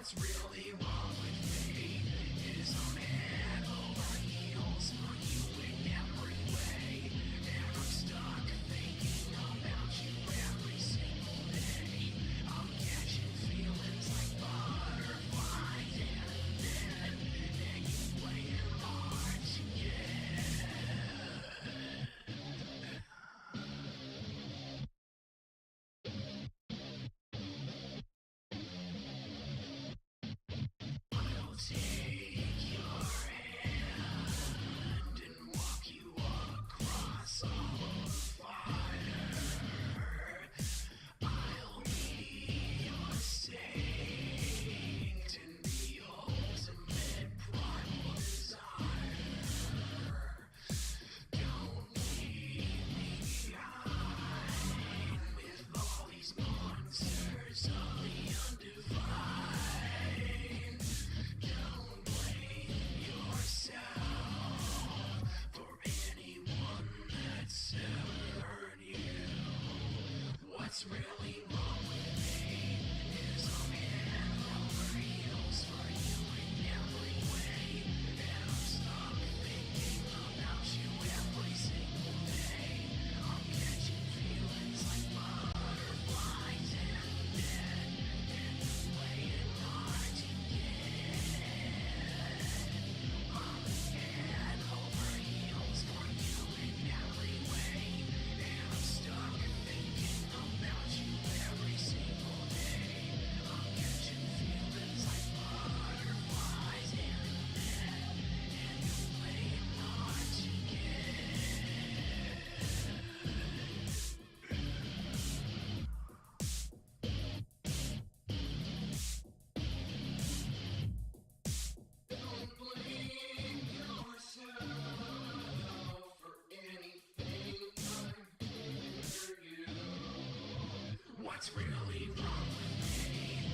What's really wrong with me is I'm head over heels for you in every way, and I'm stuck thinking about you every single day. I'm catching feelings like butterflies and you playing hard to get. I'll take your hand and walk you across all of fire. I'll be your saint and the ultimate primal desire. Don't leave me behind with all these monsters of the undefined. Don't blame yourself for anyone that's ever hurt you. What's really wrong with me is I'm head over heels for you in every way, and I'm stuck thinking about you every single day. I'm catching feelings like butterflies and you're playing hard to get. I'm head over heels for you in every way, and I'm stuck thinking about you every single day. I'm catching feelings like butterflies and you're playing hard to get. Don't blame yourself for anything I've been for you. What's really wrong with me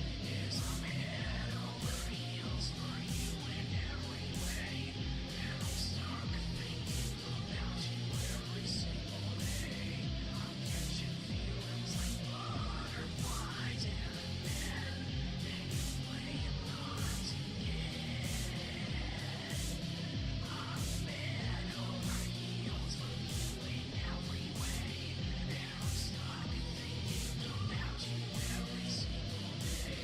is I'm head over heels for you in every way, and I'm stuck thinking about you every single day. I'm catching feelings like butterflies and you're playing hard to get. I'm head over heels for you in every way, and I'm stuck thinking about you every single day.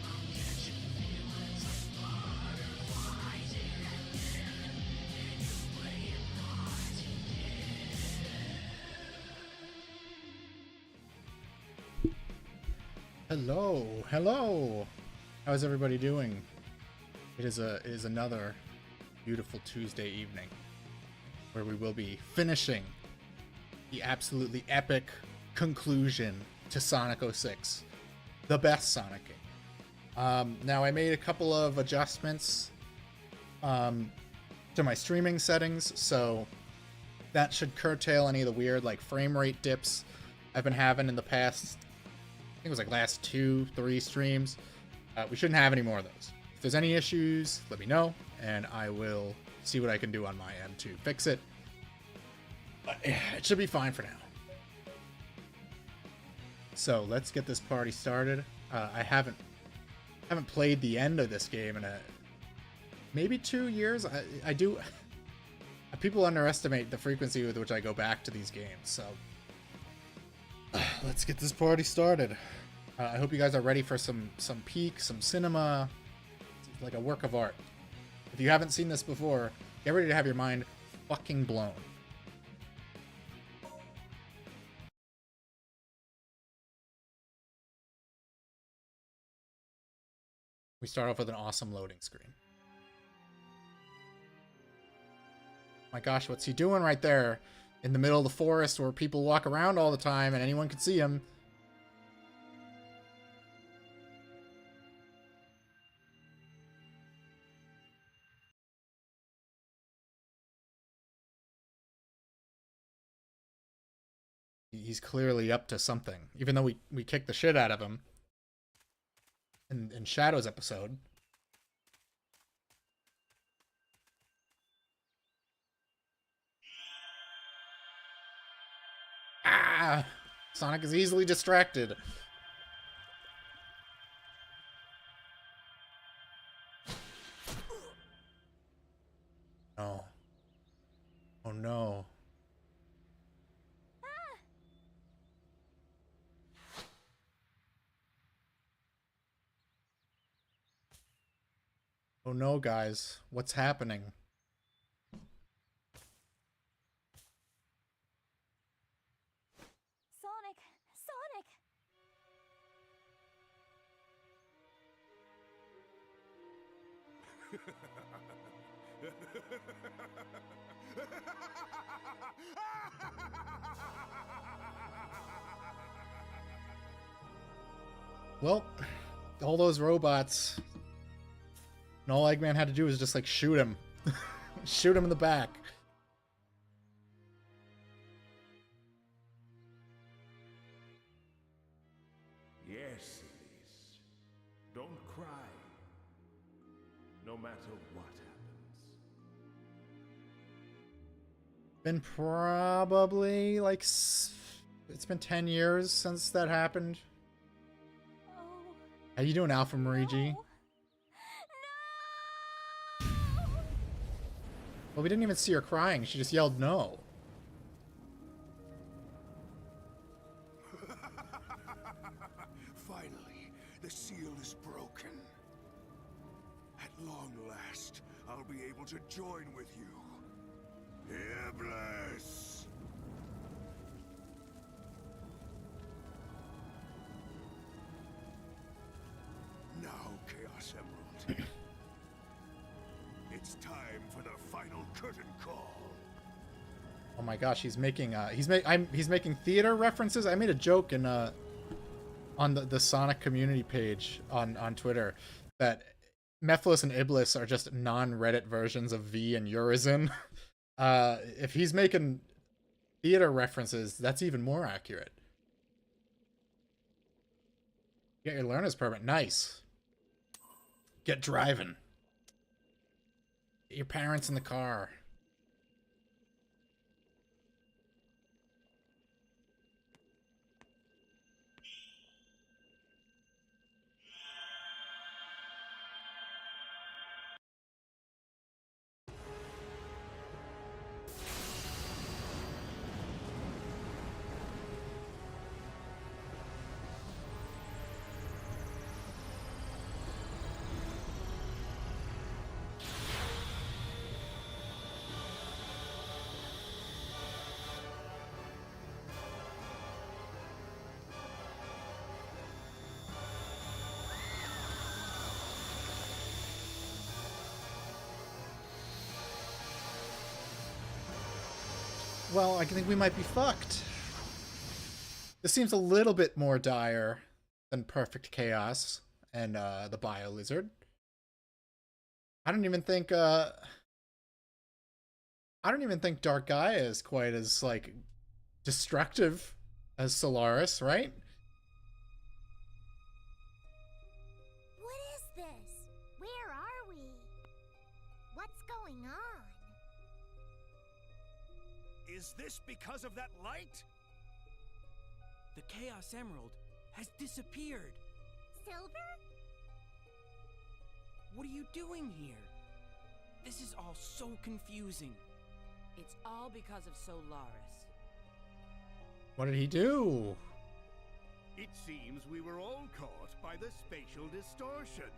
I'm catching feelings like butterflies and you're playing hard to get. Hello. How is everybody doing? It is another beautiful Tuesday evening where we will be finishing the absolutely epic conclusion to Sonic 06, the best Sonic game. Now I made a couple of adjustments to my streaming settings, so that should curtail any of the weird like frame rate dips I've been having in the past. I think it was like last 2-3 streams. We shouldn't have any more of those. If there's any issues, let me know, and I will see what I can do on my end to fix it. But it should be fine for now. So let's get this party started. I haven't played the end of this game in maybe 2 years. I do. People underestimate the frequency with which I go back to these games. So let's get this party started. I hope you guys are ready for some peak, some cinema. It's like a work of art. If you haven't seen this before, get ready to have your mind fucking blown. We start off with an awesome loading screen. My gosh, what's he doing right there in the middle of the forest where people walk around all the time and anyone can see him? He's clearly up to something, even though we kicked the shit out of him in Shadow's episode. Ah! Sonic is easily distracted. Oh no. Oh no, guys. What's happening? Sonic! Sonic! Well, all those robots. And all Eggman had to do was just like shoot him. Shoot him in the back. Yes, Elise. Don't cry. No matter what happens. Been probably like it's been 10 years since that happened. Oh, How you doing, Alpha Marigi? no. Well, we didn't even see her crying. She just yelled no. Finally, the seal is broken. At long last, I'll be able to join with you. Iblis! Now, Chaos Emerald. It's time for the final curtain call. Oh my gosh, he's making he's making theater references. I made a joke in on the Sonic community page on Twitter that Mephiles and Iblis are just non-Reddit versions of V and Urizen. If he's making theater references, that's even more accurate. Get your learner's permit. Nice. Get driving. Get your parents in the car. Well, I think we might be fucked. This seems a little bit more dire than Perfect Chaos and the Bio Lizard. I don't even think Dark Gaia is quite as like destructive as Solaris, right? What is this? Where are we? What's going on? Is this because of that light? The Chaos Emerald has disappeared. Silver? What are you doing here? This is all so confusing. It's all because of Solaris. What did he do? It seems we were all caught by the spatial distortion.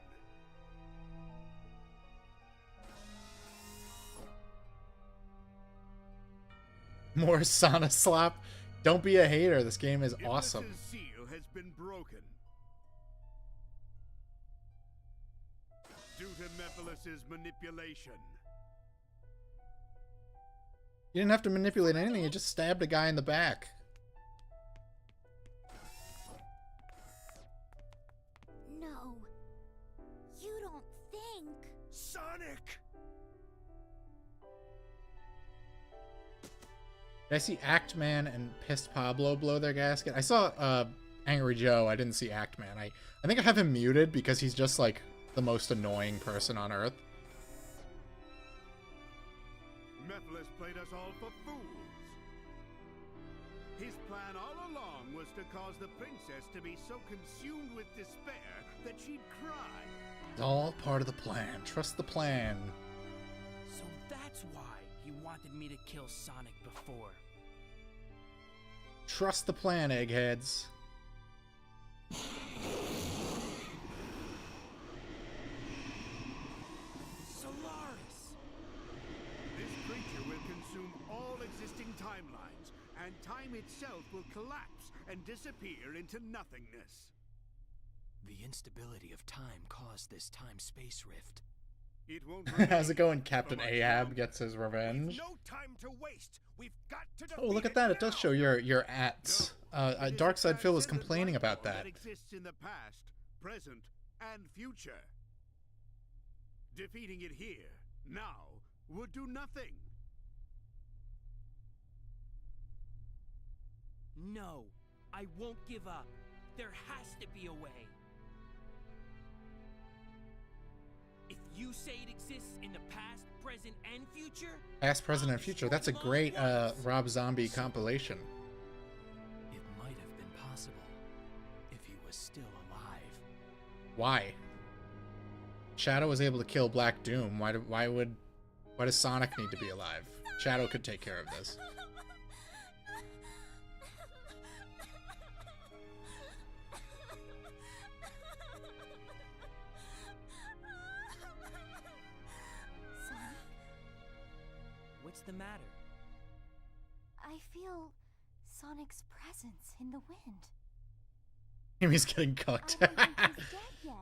More Sana slap. Don't be a hater. This game is awesome. Iblis's seal has been broken. Due to Mephiles' manipulation. You didn't have to manipulate anything. You just stabbed a guy in the back. No. You don't think... Sonic! Did I see Act Man and Pissed Pablo blow their gasket? I saw Angry Joe. I didn't see Act Man. I think I have him muted because he's just like the most annoying person on Earth. Mephiles played us all for fools. His plan all along was to cause the princess to be so consumed with despair that she'd cry. It's all part of the plan. Trust the plan. So that's why you wanted me to kill Sonic before. Trust the plan, eggheads. Solaris! This creature will consume all existing timelines, and time itself will collapse and disappear into nothingness. The instability of time caused this time-space rift. It won't How's it going? remain Captain for much Ahab longer. gets his revenge. No time to waste. We've got to Oh, look defeat at that! It now. does show your ats. It is Darkside Phil was transcendent complaining life about form that. exists in the past, present, and future. Defeating it here, now, would do nothing. No, I won't give up. There has to be a way. If you say it exists in the past, present, and future, Past, present, and future. That's a great Rob Zombie compilation. it might have been possible if he was still alive. Why? Shadow was able to kill Black Doom. Why does Sonic need to be alive? Shadow could take care of this. Sonic, What's the matter? I feel Sonic's presence in the wind. He's getting cooked. I don't think he's dead yet.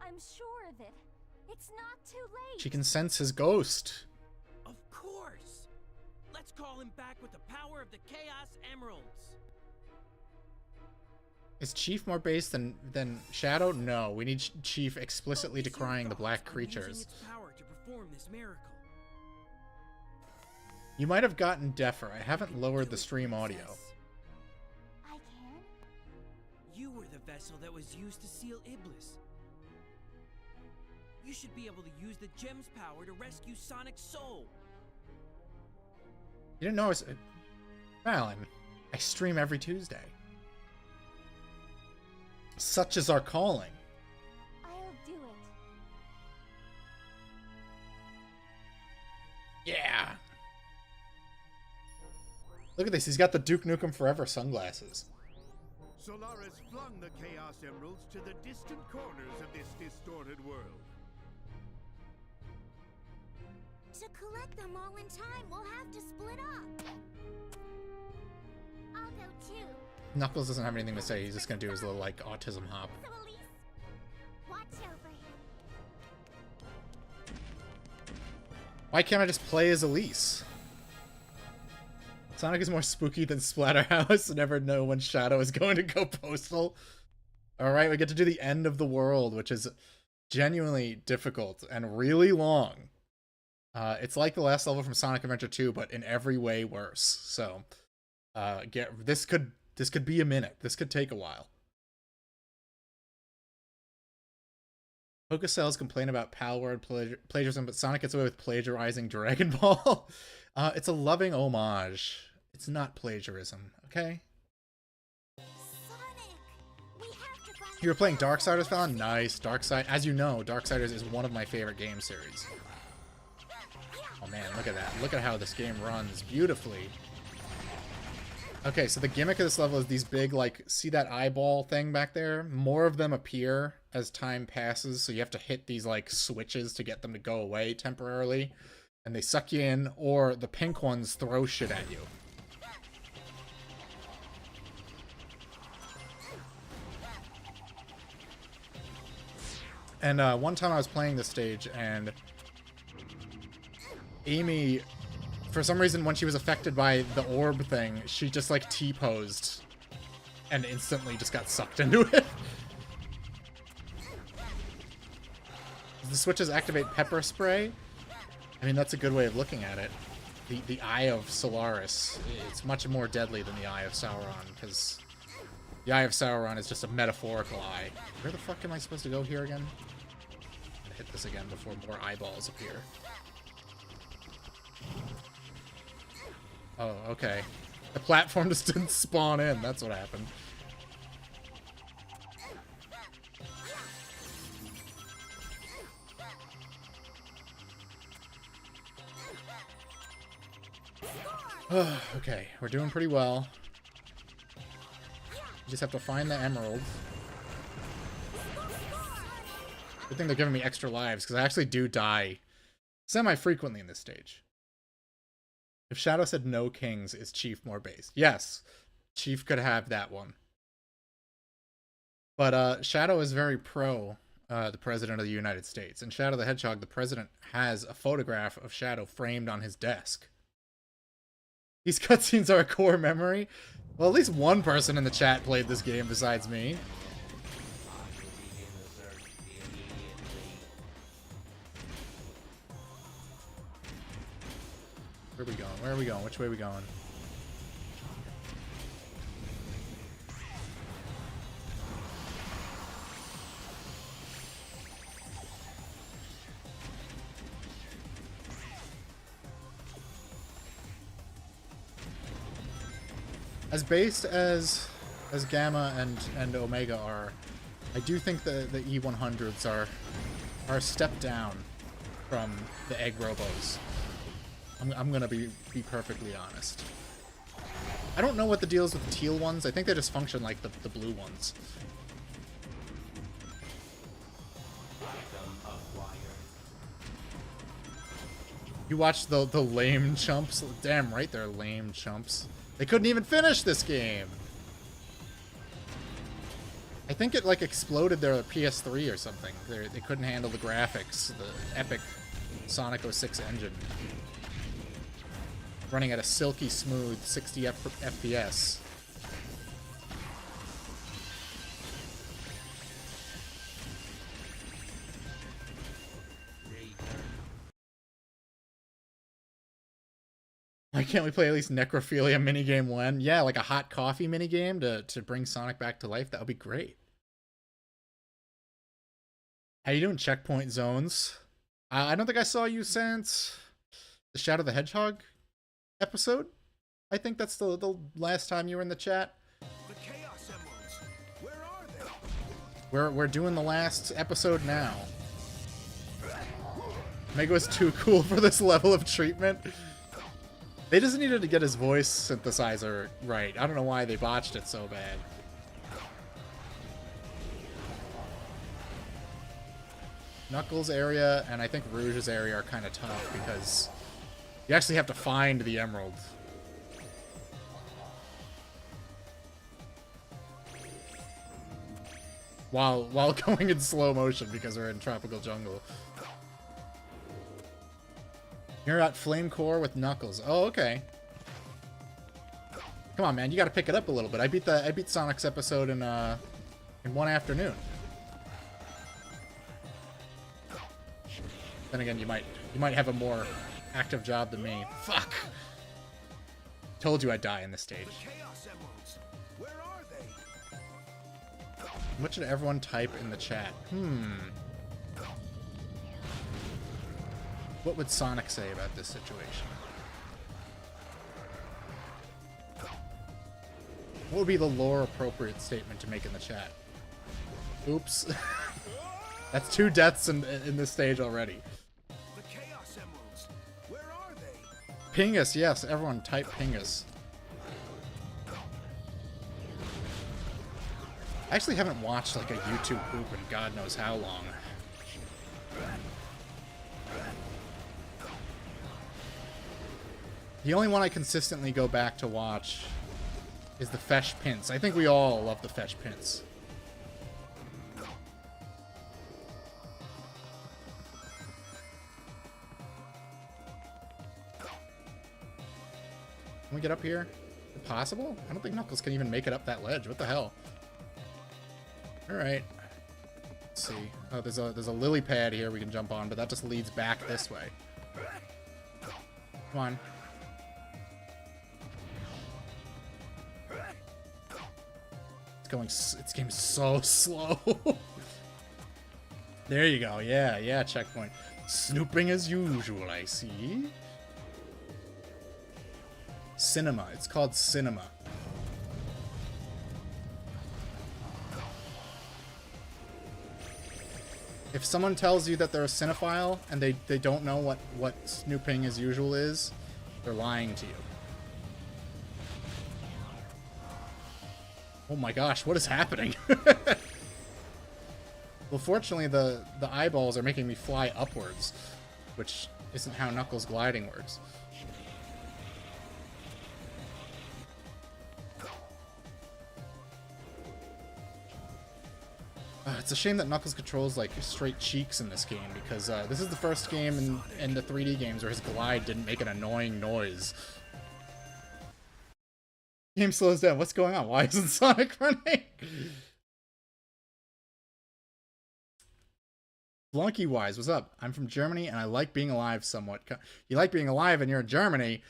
I'm sure of it. It's not too late. She can sense his ghost. Of course! Let's call him back with the power of the Chaos Emeralds. Is Chief more based than Shadow? No, we need Chief explicitly Focus your decrying the thoughts black on creatures. using its power to perform this miracle. You might have gotten deafer. I haven't You lowered do the it, stream audio. Princess. I can? You were the vessel that was used to seal Iblis. You should be able to use the gem's power to rescue Sonic's soul. You didn't know I was... Alan, I stream every Tuesday. Such is our calling. I'll do it. Yeah. Look at this. He's got the Duke Nukem Forever sunglasses. Solaris flung the Chaos Emeralds to the distant corners of this distorted world. To collect them all in time, we'll have to split up. I'll go too. Knuckles doesn't have anything to say. He's just gonna do his little, like, autism hop. So Elise, watch over him. Why can't I just play as Elise? Sonic is more spooky than Splatterhouse. Never know when Shadow is going to go postal. Alright, we get to do the end of the world, which is genuinely difficult and really long. It's like the last level from Sonic Adventure 2, but in every way worse. So, this could be a minute. This could take a while. Focus cells complain about Palworld plagiarism, but Sonic gets away with plagiarizing Dragon Ball. It's a loving homage. It's not plagiarism, okay? Sonic, we have to find You were playing Darksiders, Fallon? Nice. Darkside, as you know, Darksiders is one of my favorite game series. Oh man, look at that. Look at how this game runs beautifully. Okay, so the gimmick of this level is these big, like, see that eyeball thing back there? More of them appear as time passes, so you have to hit these, like, switches to get them to go away temporarily. And they suck you in, or the pink ones throw shit at you. And one time I was playing this stage, and Amy, for some reason, when she was affected by the orb thing, she just, like, T-posed and instantly just got sucked into it. The switches activate pepper spray. I mean, that's a good way of looking at it. The Eye of Solaris, it's much more deadly than the Eye of Sauron, because the Eye of Sauron is just a metaphorical eye. Where the fuck am I supposed to go here again? I'm gonna hit this again before more eyeballs appear. Oh, okay. The platform just didn't spawn in, that's what happened. Okay, we're doing pretty well. You just have to find the emeralds. Good thing they're giving me extra lives, because I actually do die semi-frequently in this stage. If Shadow said no kings, is Chief more based? Yes, Chief could have that one. But Shadow is very pro the President of the United States. And Shadow the Hedgehog, the President, has a photograph of Shadow framed on his desk. These cutscenes are a core memory. Well, at least one person in the chat played this game besides me. Where are we going? Where are we going? Which way are we going? As based as Gamma and Omega are, I do think the E100s are a step down from the Egg Robos. I'm gonna be perfectly honest. I don't know what the deal is with the teal ones. I think they just function like the blue ones. You watched the lame chumps? Damn right they're lame chumps. They couldn't even finish this game! I think it like exploded their PS3 or something. They couldn't handle the graphics, the epic Sonic 06 engine. Running at a silky smooth 60 FPS. Why can't we play at least Necrophilia minigame 1? Yeah, like a hot coffee minigame to bring Sonic back to life. That would be great. How you doing, Checkpoint Zones? I don't think I saw you since the Shadow the Hedgehog episode. I think that's the last time you were in the chat. The Chaos Emeralds. Where are they? We're doing the last episode now. Mega was too cool for this level of treatment. They just needed to get his voice synthesizer right. I don't know why they botched it so bad. Knuckles' area and I think Rouge's area are kind of tough because you actually have to find the emerald. While going in slow motion because we're in tropical jungle. You're at Flame Core with Knuckles. Oh, okay. Come on, man, you got to pick it up a little bit. I beat Sonic's episode in one afternoon. Then again, you might have a more active job than me. Fuck. Told you I'd die in this stage. The Chaos Emeralds. Where are they? What should everyone type in the chat? What would Sonic say about this situation? What would be the lore-appropriate statement to make in the chat? Oops. That's 2 deaths in this stage already. The Chaos Emeralds. Where are they? Pingus, yes. Everyone type Pingus. I actually haven't watched like a YouTube poop in God knows how long. The only one I consistently go back to watch is the Fesh Pints. I think we all love the Fesh Pints. Can we get up here? Is it possible? I don't think Knuckles can even make it up that ledge. What the hell? Alright. Let's see. Oh, there's a lily pad here we can jump on, but that just leads back this way. Come on. It's getting so slow. There you go. Yeah, checkpoint. Snooping as usual, I see. Cinema. It's called Cinema. If someone tells you that they're a cinephile and they don't know what snooping as usual is, They're lying to you. Oh my gosh, what is happening? Well, fortunately, the eyeballs are making me fly upwards, which isn't how Knuckles gliding works. It's a shame that Knuckles controls like straight cheeks in this game, because this is the first game in the 3D games where his glide didn't make an annoying noise. Game slows down. What's going on? Why isn't Sonic running? Flunky Wise, what's up? I'm from Germany and I like being alive somewhat. You like being alive and you're in Germany?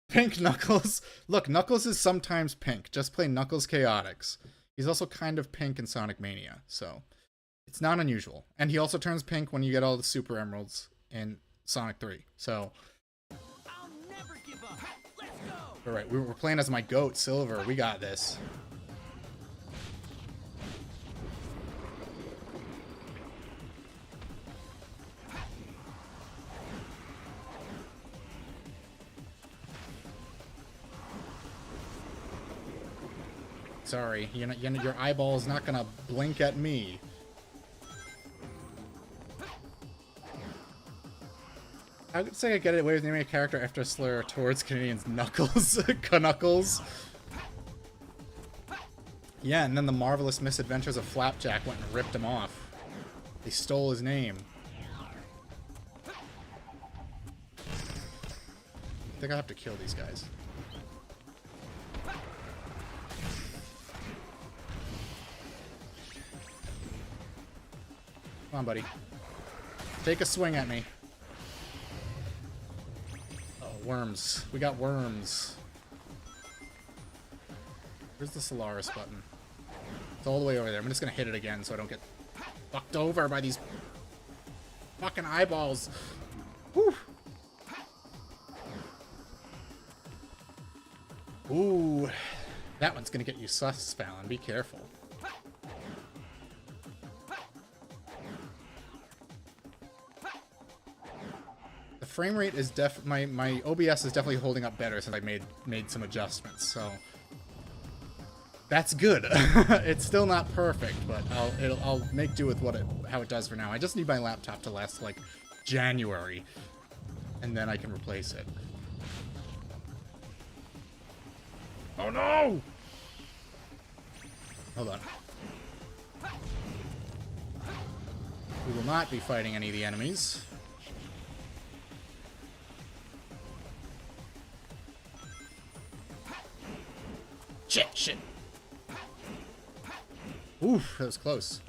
Pink Knuckles. Look, Knuckles is sometimes pink. Just play Knuckles Chaotix. He's also kind of pink in Sonic Mania, so it's not unusual. And he also turns pink when you get all the Super Emeralds in Sonic 3. So, I'll never give up. Let's go. all right, we're playing as my goat, Silver. We got this. Sorry, your eyeball is not gonna blink at me. I would say I get away with naming a character after a slur towards Canadians. Knuckles. Knuckles. Yeah, and then the Marvelous Misadventures of Flapjack went and ripped him off. They stole his name. I think I have to kill these guys. Come on, buddy. Take a swing at me. Oh, worms. We got worms. Where's the Solaris button? It's all the way over there. I'm just gonna hit it again so I don't get fucked over by these fucking eyeballs. Whew. Ooh. That one's gonna get you sus, Fallon. Be careful. Frame rate is my OBS is definitely holding up better since I made some adjustments, so that's good. It's still not perfect, but I'll make do with how it does for now. I just need my laptop to last like January, and then I can replace it. Oh no! Hold on. We will not be fighting any of the enemies. Shit. Oof, that was close.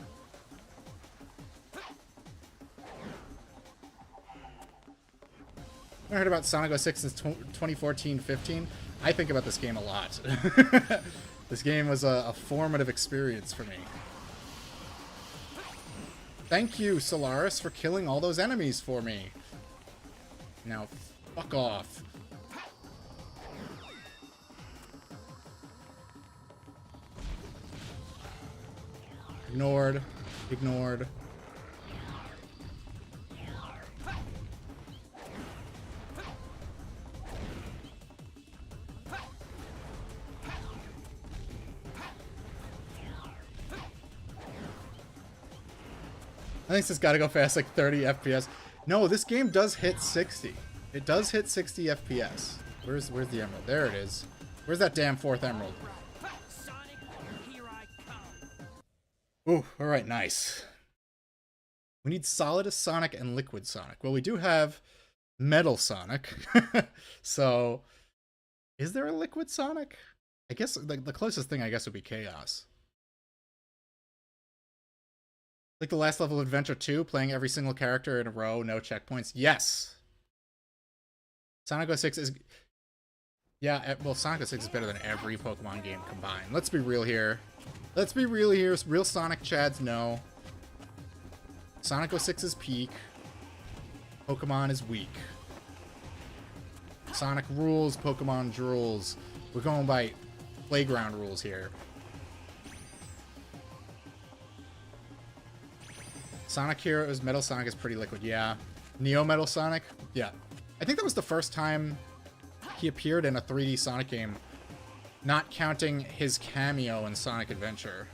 I heard about Sonic 06 since 2014-15. I think about this game a lot. This game was a formative experience for me. Thank you, Solaris, for killing all those enemies for me. Now, fuck off. Ignored. Ignored. I think this has got to go fast, like 30 FPS. No, this game does hit 60. It does hit 60 FPS. Where's the emerald? There it is. Where's that damn fourth emerald? Sonic, here I come. Ooh, alright, nice. We need Solid Sonic and Liquid Sonic. Well, we do have Metal Sonic. So, is there a Liquid Sonic? I guess the closest thing, I guess, would be Chaos. Like the last level of Adventure 2, playing every single character in a row, no checkpoints. Yes! Sonic 06 is... Yeah, well, Sonic 06 is better than every Pokemon game combined. Let's be real here. Let's be real here. Real Sonic Chads know. Sonic 06 is peak. Pokemon is weak. Sonic rules, Pokemon drools. We're going by playground rules here. Sonic Heroes, Metal Sonic is pretty liquid, yeah. Neo Metal Sonic, yeah. I think that was the first time he appeared in a 3D Sonic game, not counting his cameo in Sonic Adventure.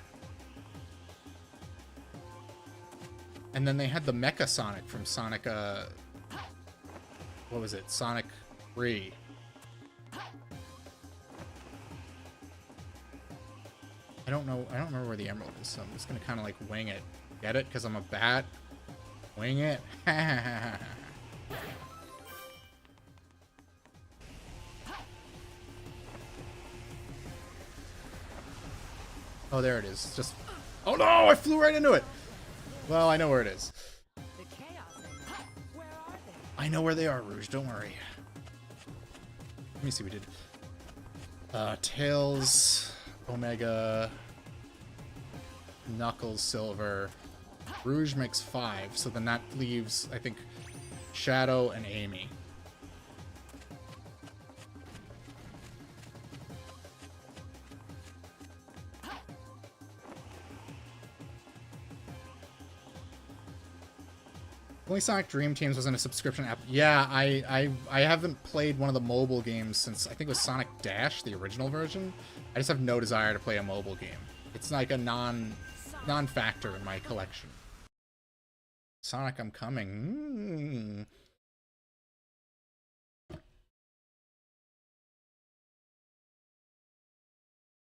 And then they had the Mecha Sonic from Sonic, what was it? Sonic 3. I don't remember where the emerald is, so I'm just gonna kind of like wing it. Get it? Because I'm a bat? Wing it? Oh, there it is. Just... Oh no! I flew right into it! Well, I know where it is. The Chaos Emerald. Where are they? I know where they are, Rouge. Don't worry. Let me see what we did. Tails, Omega, Knuckles, Silver. Rouge makes 5, so then that leaves, I think, Shadow and Amy. Only Sonic Dream Teams was in a subscription app. Yeah, I haven't played one of the mobile games since I think it was Sonic Dash, the original version. I just have no desire to play a mobile game. It's like a non-factor in my collection. Sonic, I'm coming.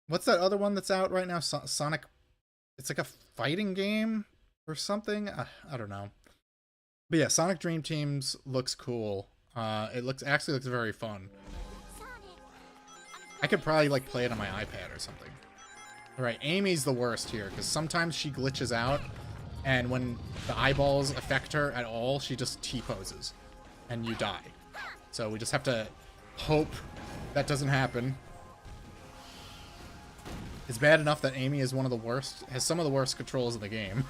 What's that other one that's out right now? Sonic. It's like a fighting game or something. I don't know. But yeah, Sonic Dream Teams looks cool. It actually looks very fun. I could probably like play it on my iPad or something. All right, Amy's the worst here because sometimes she glitches out, and when the eyeballs affect her at all, she just T-poses, and you die. So we just have to hope that doesn't happen. It's bad enough that Amy is one of the worst, has some of the worst controls in the game.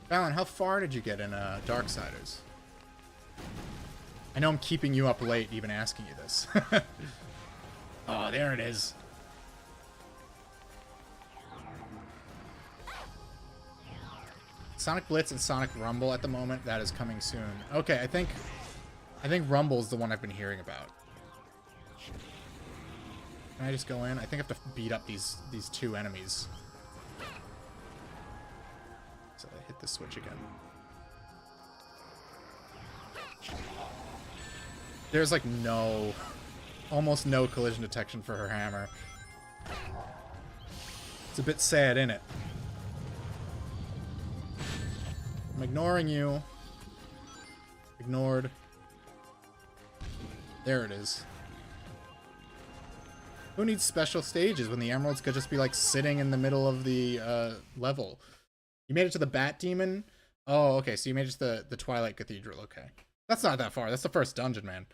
Fallon, how far did you get in Darksiders? I know I'm keeping you up late even asking you this. Oh, there it is. Sonic Blitz and Sonic Rumble at the moment. That is coming soon. Okay, I think Rumble's the one I've been hearing about. Can I just go in? I think I have to beat up these two enemies. So I hit the switch again. There's like almost no collision detection for her hammer. It's a bit sad, isn't it? I'm ignoring you. Ignored. There it is. Who needs special stages when the emeralds could just be like sitting in the middle of the level? You made it to the Bat Demon? Oh, okay, so you made it to the Twilight Cathedral, okay. That's not that far, that's the first dungeon, man.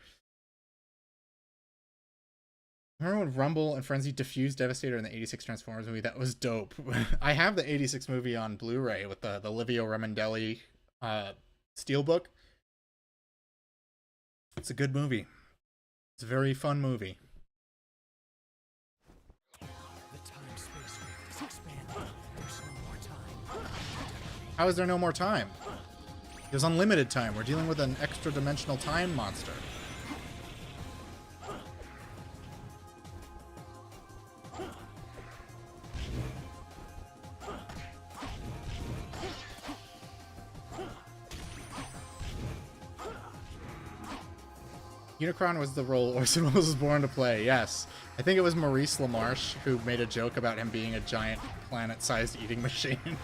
Remember when Rumble and Frenzy defused Devastator in the 86 Transformers movie? That was dope. I have the 86 movie on Blu-ray with the Livio Remendelli steelbook. It's a good movie. It's a very fun movie. How is there no more time? There's unlimited time. We're dealing with an extra-dimensional time monster. Unicron was the role Orson Welles was born to play, yes. I think it was Maurice LaMarche who made a joke about him being a giant planet-sized eating machine.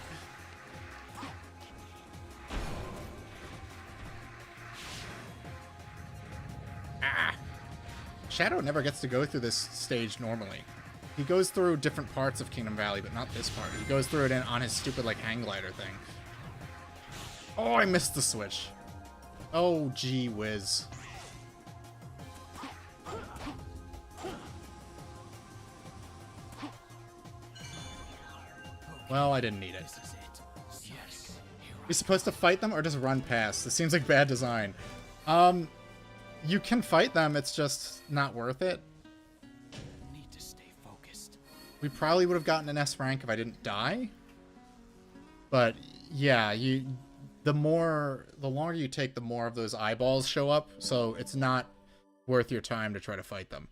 Shadow never gets to go through this stage normally. He goes through different parts of Kingdom Valley, but not this part. He goes through it on his stupid, like, hang glider thing. Oh, I missed the switch. Oh, gee whiz. Well, I didn't need it. You're supposed to fight them or just run past? This seems like bad design. You can fight them, it's just not worth it. Need to stay focused. We probably would have gotten an S rank if I didn't die. But yeah, the longer you take, the more of those eyeballs show up, so it's not worth your time to try to fight them.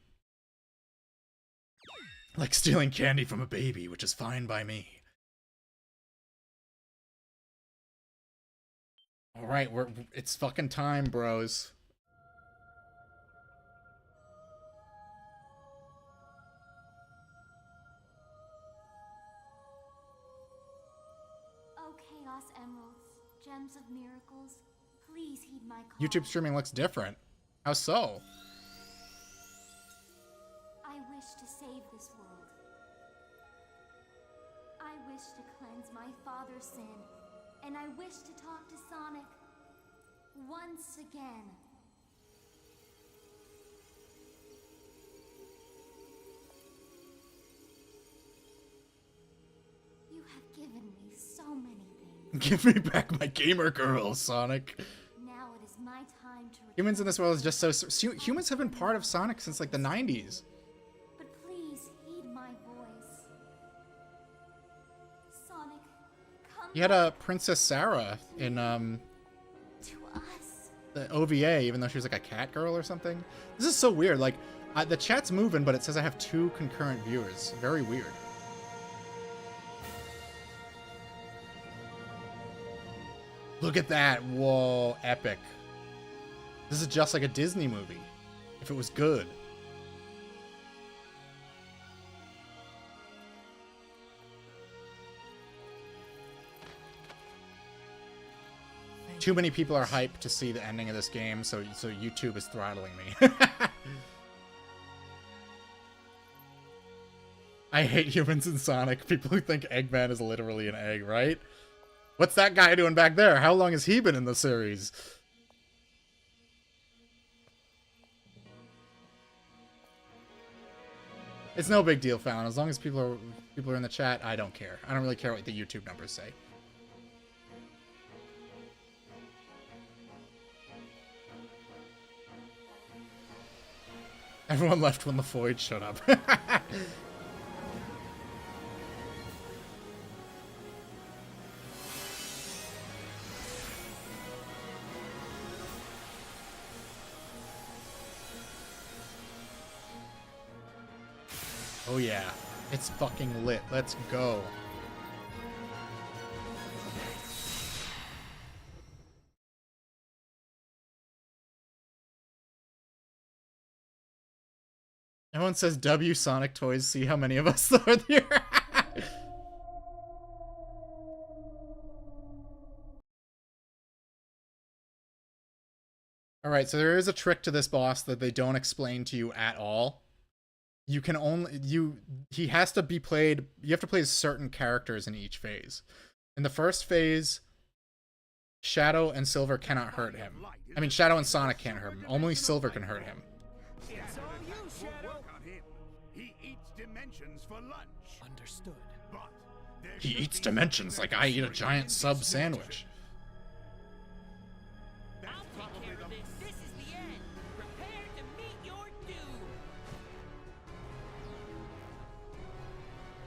Like stealing candy from a baby, which is fine by me. Alright, it's fucking time, bros. Oh, Chaos Emeralds, gems of miracles, please heed my call. YouTube streaming looks different. How so? I wish to save this world. I wish to cleanse my father's sin, and I wish to talk to Sonic once again. You have given me so many things. Give me back my gamer girl, Sonic. Now it is my time to Humans in this world is just so... Humans have been part of Sonic since, like, the 90s. But please heed my voice. Sonic, come You had a Princess Sarah in, to us. the OVA, even though she was, like, a cat girl or something. This is so weird. Like, the chat's moving, but it says I have 2 concurrent viewers. Very weird. Look at that. Whoa, epic. This is just like a Disney movie. If it was good. Too many people are hyped to see the ending of this game, so YouTube is throttling me. I hate humans in Sonic. People who think Eggman is literally an egg, right? What's that guy doing back there? How long has he been in the series? It's no big deal, Fallon. As long as people are in the chat, I don't care. I don't really care what the YouTube numbers say. Everyone left when the Void showed up. Oh yeah, it's fucking lit. Let's go. Everyone says W Sonic Toys, see how many of us are there. Alright, so there is a trick to this boss that they don't explain to you at all. You can only, he has to be played, you have to play certain characters in each phase. In the first phase, Shadow and Silver cannot hurt him. I mean, Shadow and Sonic can't hurt him. Only Silver can hurt him. It's all you, Shadow. Work on him. He eats dimensions for lunch. Understood. But there He should eats be dimensions like I eat a for giant him sub to sandwich. That's I'll take probably care of the this. This is the end. Prepare to meet your doom.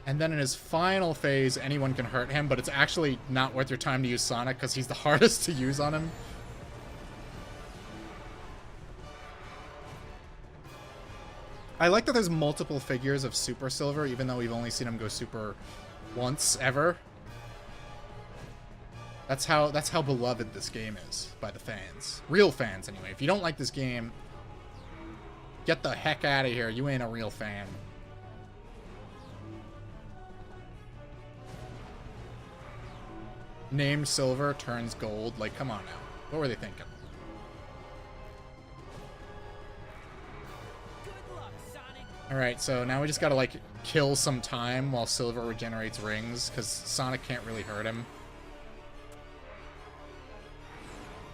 And then in his final phase, anyone can hurt him, but it's actually not worth your time to use Sonic because he's the hardest to use on him. I like that there's multiple figures of Super Silver, even though we've only seen him go Super once ever. That's how beloved this game is by the fans. Real fans, anyway. If you don't like this game, get the heck out of here. You ain't a real fan. Named Silver turns gold. Like, come on now. What were they thinking? Good luck, Sonic. Alright, so now we just gotta, like, kill some time while Silver regenerates rings, because Sonic can't really hurt him.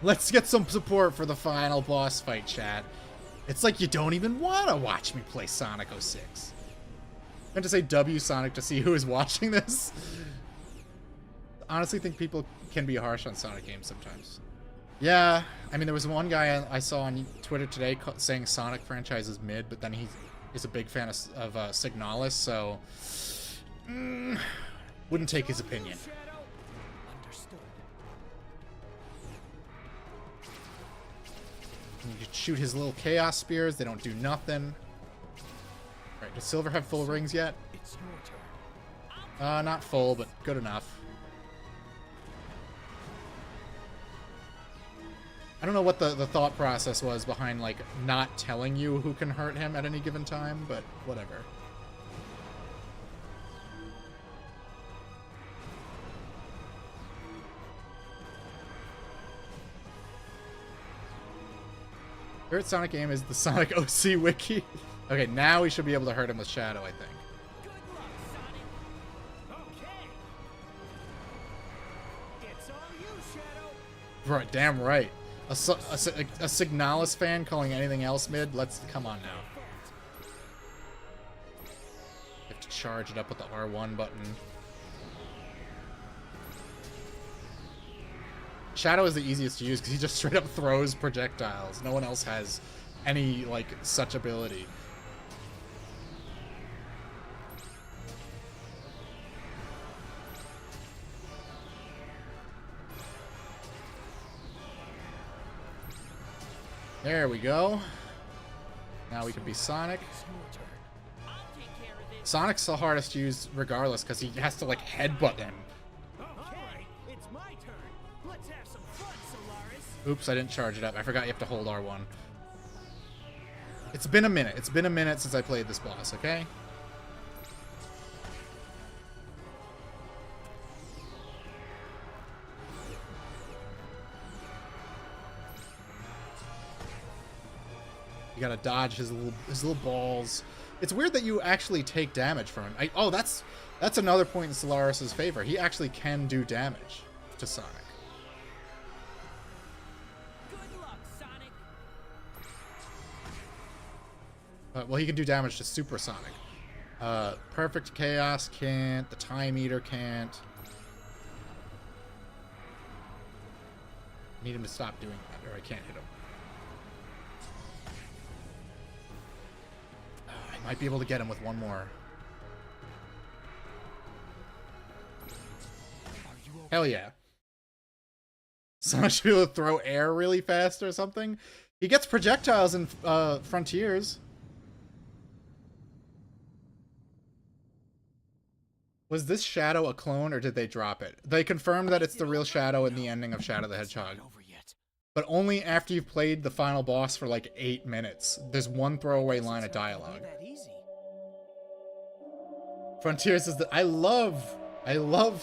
Let's get some support for the final boss fight, chat. It's like you don't even want to watch me play Sonic 06. I meant to say W Sonic to see who is watching this. Honestly think people can be harsh on Sonic games sometimes. Yeah, I mean, there was one guy I saw on Twitter today saying Sonic franchise is mid, but then he is a big fan of Signalis, so wouldn't take his opinion. Shadow. And you can shoot his little chaos spears. They don't do nothing. Alright, does Silver have full rings yet? It's your turn. Not full, but good enough. I don't know what the thought process was behind, like, not telling you who can hurt him at any given time, but whatever. Favorite Sonic game is the Sonic OC Wiki. Okay, now we should be able to hurt him with Shadow, I think. Good luck, Sonic. Okay. It's all you, Shadow. Right, damn right. A Signalis fan calling anything else mid? Let's... Come on now. Have to charge it up with the R1 button. Shadow is the easiest to use because he just straight up throws projectiles. No one else has any, like, such ability. There we go. Now we can be Sonic. I'll take care of this. Sonic's the hardest to use regardless because he has to, like, headbutt him. Okay, it's my turn. Let's have some fun, Solaris. Oops, I didn't charge it up. I forgot you have to hold R1. It's been a minute. It's been a minute since I played this boss, okay? You gotta dodge his little balls. It's weird that you actually take damage from him. Oh, that's another point in Solaris' favor. He actually can do damage to Sonic. Good luck, Sonic. Well, he can do damage to Super Sonic. Perfect Chaos can't. The Time Eater can't. Need him to stop doing that, or I can't hit him. I might be able to get him with one more. Hell yeah. Sonic should be able to throw air really fast or something. He gets projectiles in Frontiers. Was this Shadow a clone or did they drop it? They confirmed that it's the real Shadow in the ending of Shadow the Hedgehog. Over yet. But only after you've played the final boss for like 8 minutes. There's one throwaway line of dialogue. That easy. Frontiers is the... I love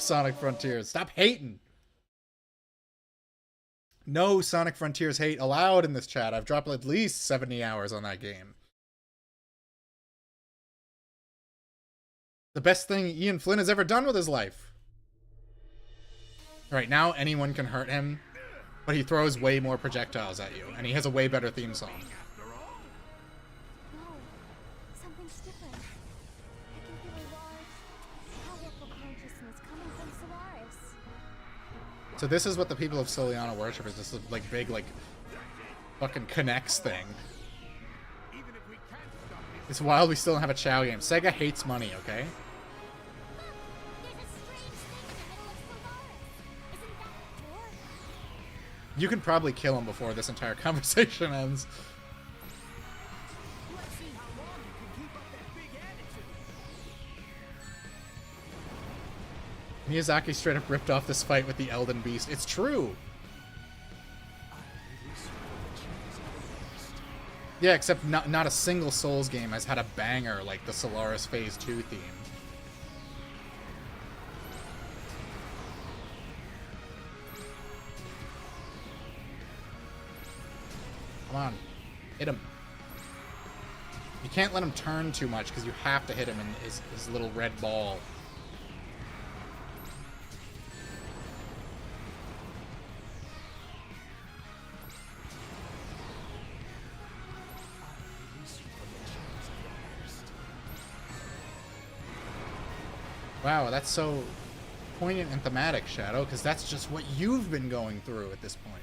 Sonic Frontiers. Stop hating. No Sonic Frontiers hate allowed in this chat. I've dropped at least 70 hours on that game. The best thing Ian Flynn has ever done with his life. Alright, now anyone can hurt him, but he throws way more projectiles at you, and he has a way better theme song. No, something's different. I can feel a large, powerful consciousness coming from Solaris. So this is what the people of Soliana worship, is this like big, like, fucking connects thing. It's wild we still don't have a Chao game. Sega hates money, okay? There's a strange thing in the middle of Solaris. Isn't that a door? You can probably kill him before this entire conversation ends. Let's see how long you can keep up that big attitude. Miyazaki straight up ripped off this fight with the Elden Beast. It's true! Yeah, except not a single Souls game has had a banger like the Solaris Phase 2 theme. Come on. Hit him. You can't let him turn too much because you have to hit him in his little red ball. Wow, that's so poignant and thematic, Shadow, because that's just what you've been going through at this point.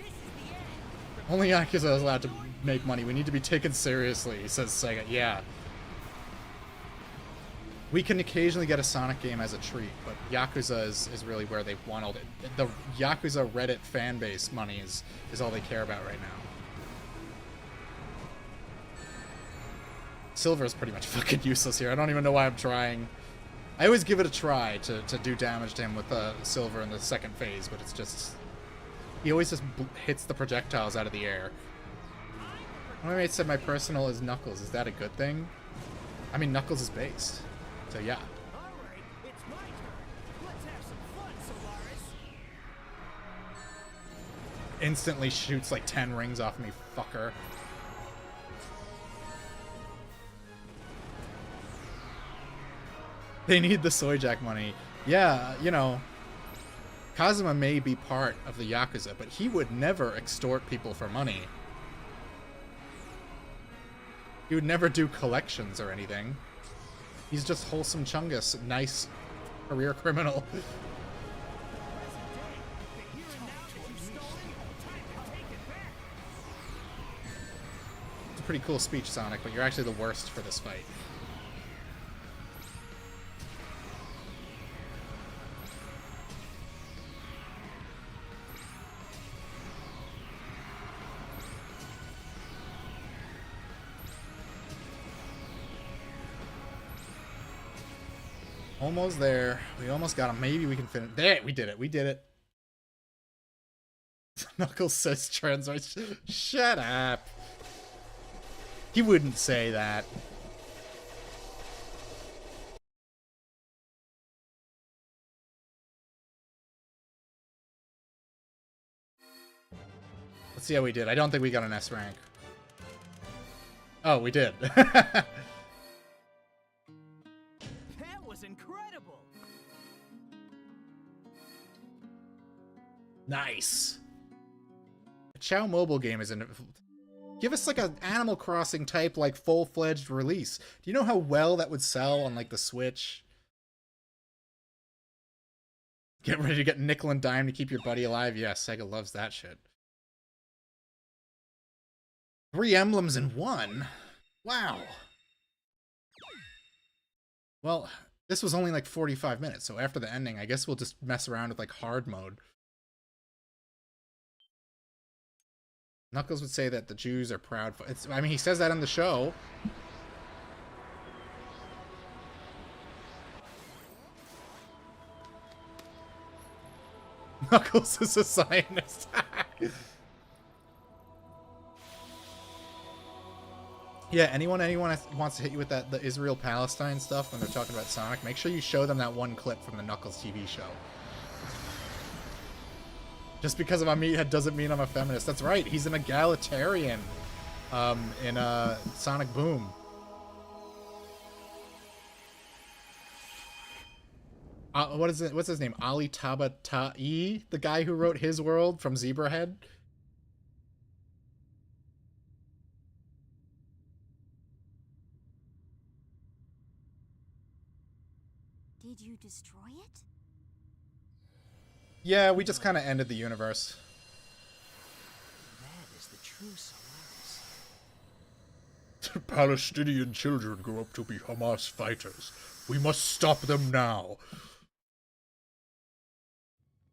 Only Yakuza is allowed to make money. We need to be taken seriously, says Sega. Yeah. We can occasionally get a Sonic game as a treat, but Yakuza is really where they want all the Yakuza Reddit fan base money is all they care about right now. Silver is pretty much fucking useless here. I don't even know why I'm trying. I always give it a try to do damage to him with Silver in the second phase, but it's just... He always just hits the projectiles out of the air. My mate said my personal is Knuckles. Is that a good thing? I mean, Knuckles is based. So yeah. Alright, it's my turn. Let's have some fun, Solaris. Instantly shoots like 10 rings off me, fucker. They need the Soyjack money. Yeah, you know, Kazuma may be part of the Yakuza, but he would never extort people for money. He would never do collections or anything. He's just wholesome Chungus, nice career criminal. It's a pretty cool speech, Sonic, but you're actually the worst for this fight. Almost there. We almost got him. Maybe we can finish. There, we did it. We did it. Knuckles says translate. Shut up. He wouldn't say that. Let's see how we did. I don't think we got an S rank. Oh, we did. That was incredible. Nice. A Chow mobile game is in. Give us like an Animal Crossing type, like full-fledged release. Do you know how well that would sell on like the Switch? Get ready to get nickel and dime to keep your buddy alive. Yes, Sega loves that shit. 3 emblems in 1. Wow. Well, this was only like 45 minutes, so after the ending, I guess we'll just mess around with like hard mode. Knuckles would say that the Jews are proud. I mean, he says that in the show. Knuckles is a Zionist. Yeah, anyone wants to hit you with the Israel-Palestine stuff when they're talking about Sonic, make sure you show them that one clip from the Knuckles TV show. Just because I'm a meathead doesn't mean I'm a feminist. That's right, he's an egalitarian in Sonic Boom. What is it? What's his name? Ali Tabata'i, the guy who wrote His World from Zebrahead. Did you destroy it? Yeah, we just kind of ended the universe. That is the true Solaris. Palestinian children grow up to be Hamas fighters. We must stop them now.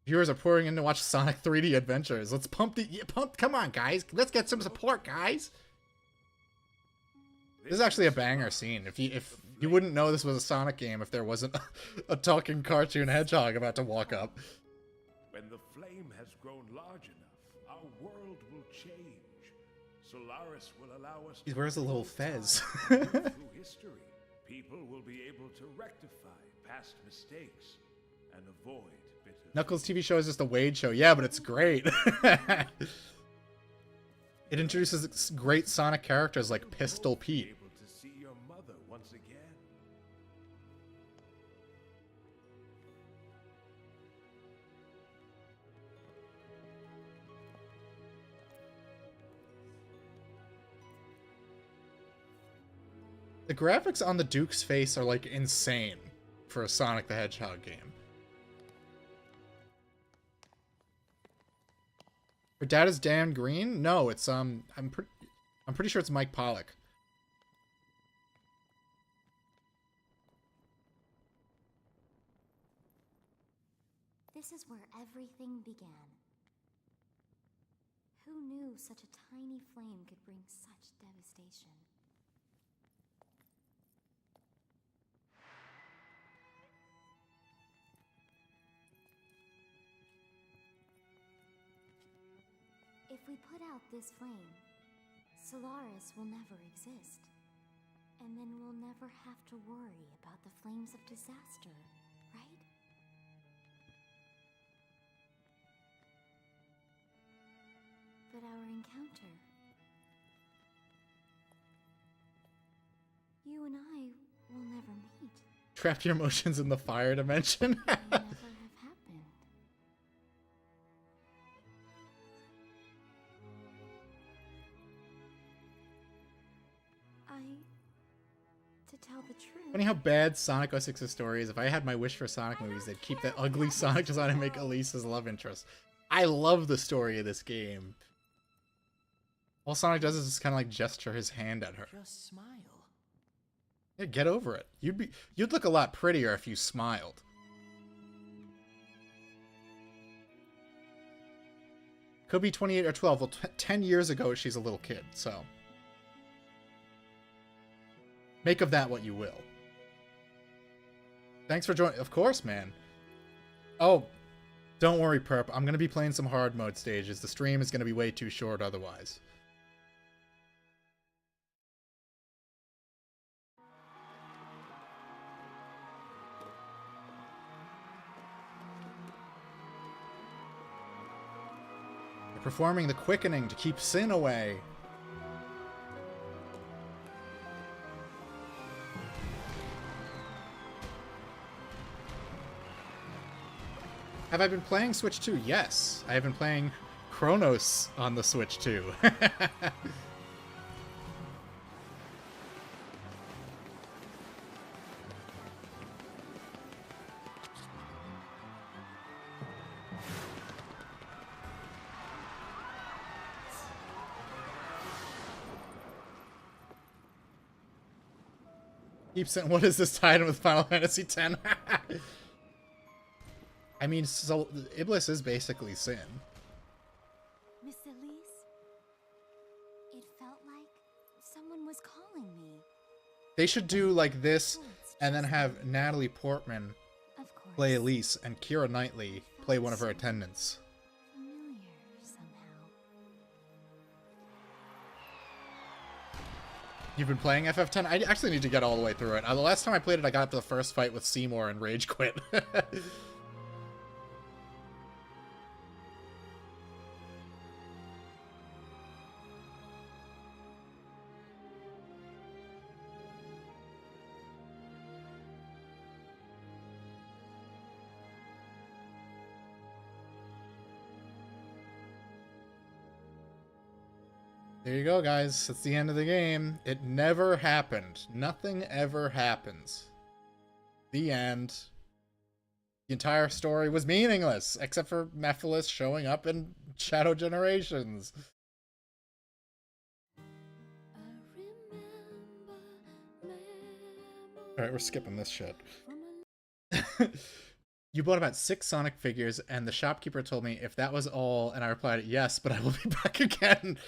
Viewers are pouring in to watch Sonic 3D Adventures. Let's pump. Come on, guys. Let's get some support, guys. This is actually a banger scene. If you wouldn't know this was a Sonic game if there wasn't a talking cartoon hedgehog about to walk up. When the flame has grown large enough, our world will change. Solaris will allow us. He wears a little fez. Through history, people will be able to rectify past mistakes and avoid bitter. Knuckles TV show is just a Wade show. Yeah, but it's great. It introduces great Sonic characters like Pistol Pete. Able to see your mother once again. The graphics on the Duke's face are like insane for a Sonic the Hedgehog game. Her dad is Dan Green? No, it's I'm pretty sure it's Mike Pollock. This is where everything began. Who knew such a tiny flame could bring such devastation? we put out this flame, Solaris will never exist. And then we'll never have to worry about the flames of disaster, right? But our encounter... You and I will never meet. Trapped your emotions in the fire dimension. Will never have happened. To tell the truth... Funny how bad Sonic 06's story is. If I had my wish for Sonic movies, they'd keep that ugly Sonic design and make Elise his love interest. I love the story of this game. All Sonic does is just kind of like gesture his hand at her. Just smile. Yeah, get over it. You'd look a lot prettier if you smiled. Could be 28 or 12. Well, 10 years ago, she's a little kid, so... Make of that what you will. Thanks for joining. Of course, man. Oh, don't worry, Perp. I'm going to be playing some hard mode stages. The stream is going to be way too short otherwise. They're performing the quickening to keep sin away. Have I been playing Switch 2? Yes. I have been playing Chronos on the Switch 2. Keep saying, what is this tied in with Final Fantasy X? I mean, so Iblis is basically sin. Miss Elise? It felt like someone was calling me. They should do like this and then have Natalie Portman Of course. play Elise and Keira Knightley play one of her attendants. Familiar somehow. You've been playing FF10? I actually need to get all the way through it. The last time I played it, I got up to the first fight with Seymour and rage quit. There you go, guys. That's the end of the game. It never happened. Nothing ever happens. The end. The entire story was meaningless, except for Mephiles showing up in Shadow Generations. Alright, we're skipping this shit. You bought about 6 Sonic figures, and the shopkeeper told me if that was all, and I replied, yes, but I will be back again.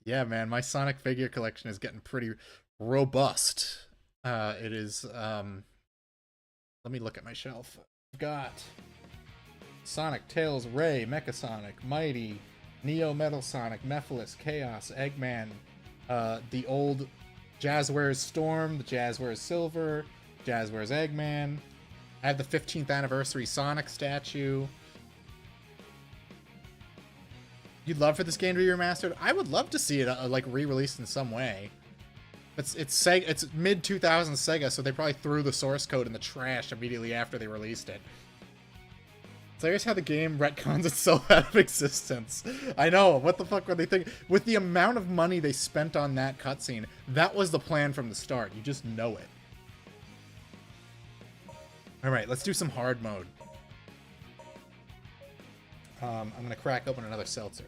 Yeah, man, my Sonic figure collection is getting pretty robust. It is, let me look at my shelf. I've got Sonic, Tails, Ray, Mecha Sonic, Mighty, Neo Metal Sonic, Mephiles, Chaos, Eggman, the old Jazzwares Storm, the Jazzwares Silver, Jazzwares Eggman. I have the 15th anniversary Sonic statue. You'd love for this game to be remastered? I would love to see it like re-released in some way. It's Sega, it's mid-2000s Sega, so they probably threw the source code in the trash immediately after they released it. It's hilarious how the game retcons itself out of existence. I know, what the fuck were they thinking? With the amount of money they spent on that cutscene, that was the plan from the start. You just know it. Alright, let's do some hard mode. I'm gonna crack open another seltzer.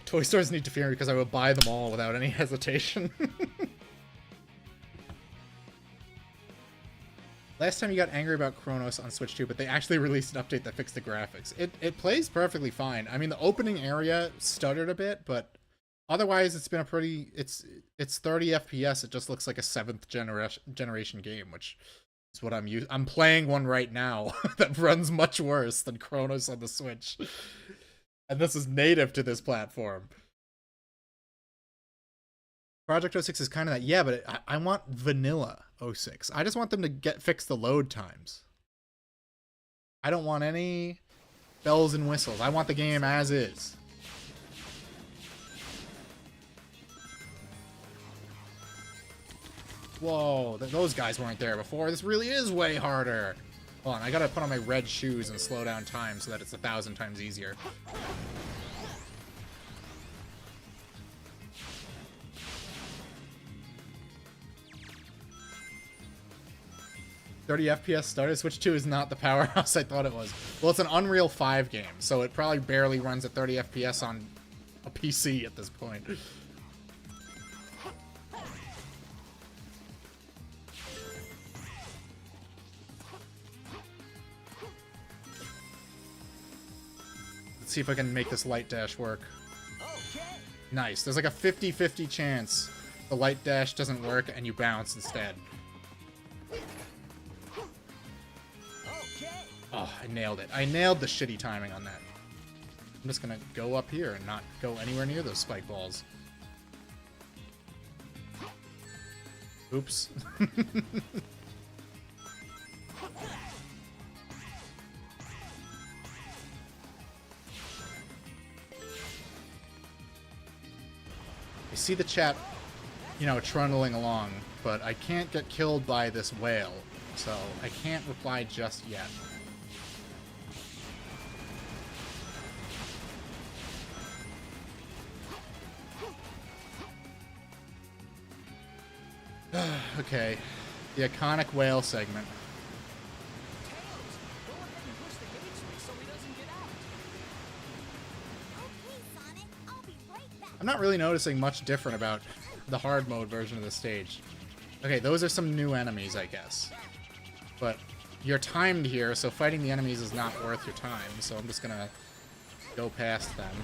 Toy stores need to fear me because I will buy them all without any hesitation. Last time you got angry about Chronos on Switch 2, but they actually released an update that fixed the graphics. It plays perfectly fine. I mean, the opening area stuttered a bit, but otherwise it's been a pretty... It's 30 FPS. It just looks like a 7th generation game, which is what I'm using. I'm playing one right now that runs much worse than Chronos on the Switch. And this is native to this platform. Project 06 is kind of that, yeah, but I want vanilla 06. I just want them to fix the load times. I don't want any bells and whistles. I want the game as is. Whoa, those guys weren't there before. This really is way harder. Hold on, I gotta put on my red shoes and slow down time so that it's 1,000 times easier. 30 FPS starter. Switch 2 is not the powerhouse I thought it was. Well, it's an Unreal 5 game, so it probably barely runs at 30 FPS on a PC at this point. Let's see if I can make this light dash work. Nice. There's like a 50-50 chance the light dash doesn't work and you bounce instead. Oh, I nailed it. I nailed the shitty timing on that. I'm just gonna go up here and not go anywhere near those spike balls. Oops. I see the chat, you know, trundling along, but I can't get killed by this whale, so I can't reply just yet. Okay, the iconic whale segment. I'm not really noticing much different about the hard mode version of the stage. Okay, those are some new enemies, I guess. But you're timed here, so fighting the enemies is not worth your time, so I'm just gonna go past them.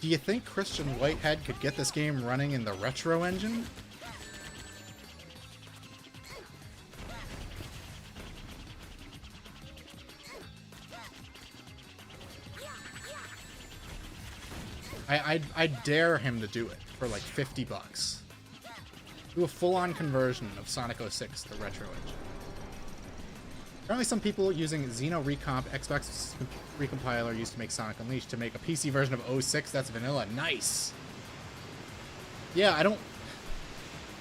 Do you think Christian Whitehead could get this game running in the Retro Engine? I dare him to do it for like 50 bucks. Do a full-on conversion of Sonic 06 to the Retro Engine. Apparently some people using Xeno Recomp, Xbox Recompiler used to make Sonic Unleashed to make a PC version of 06 that's vanilla. Nice! Yeah, I don't...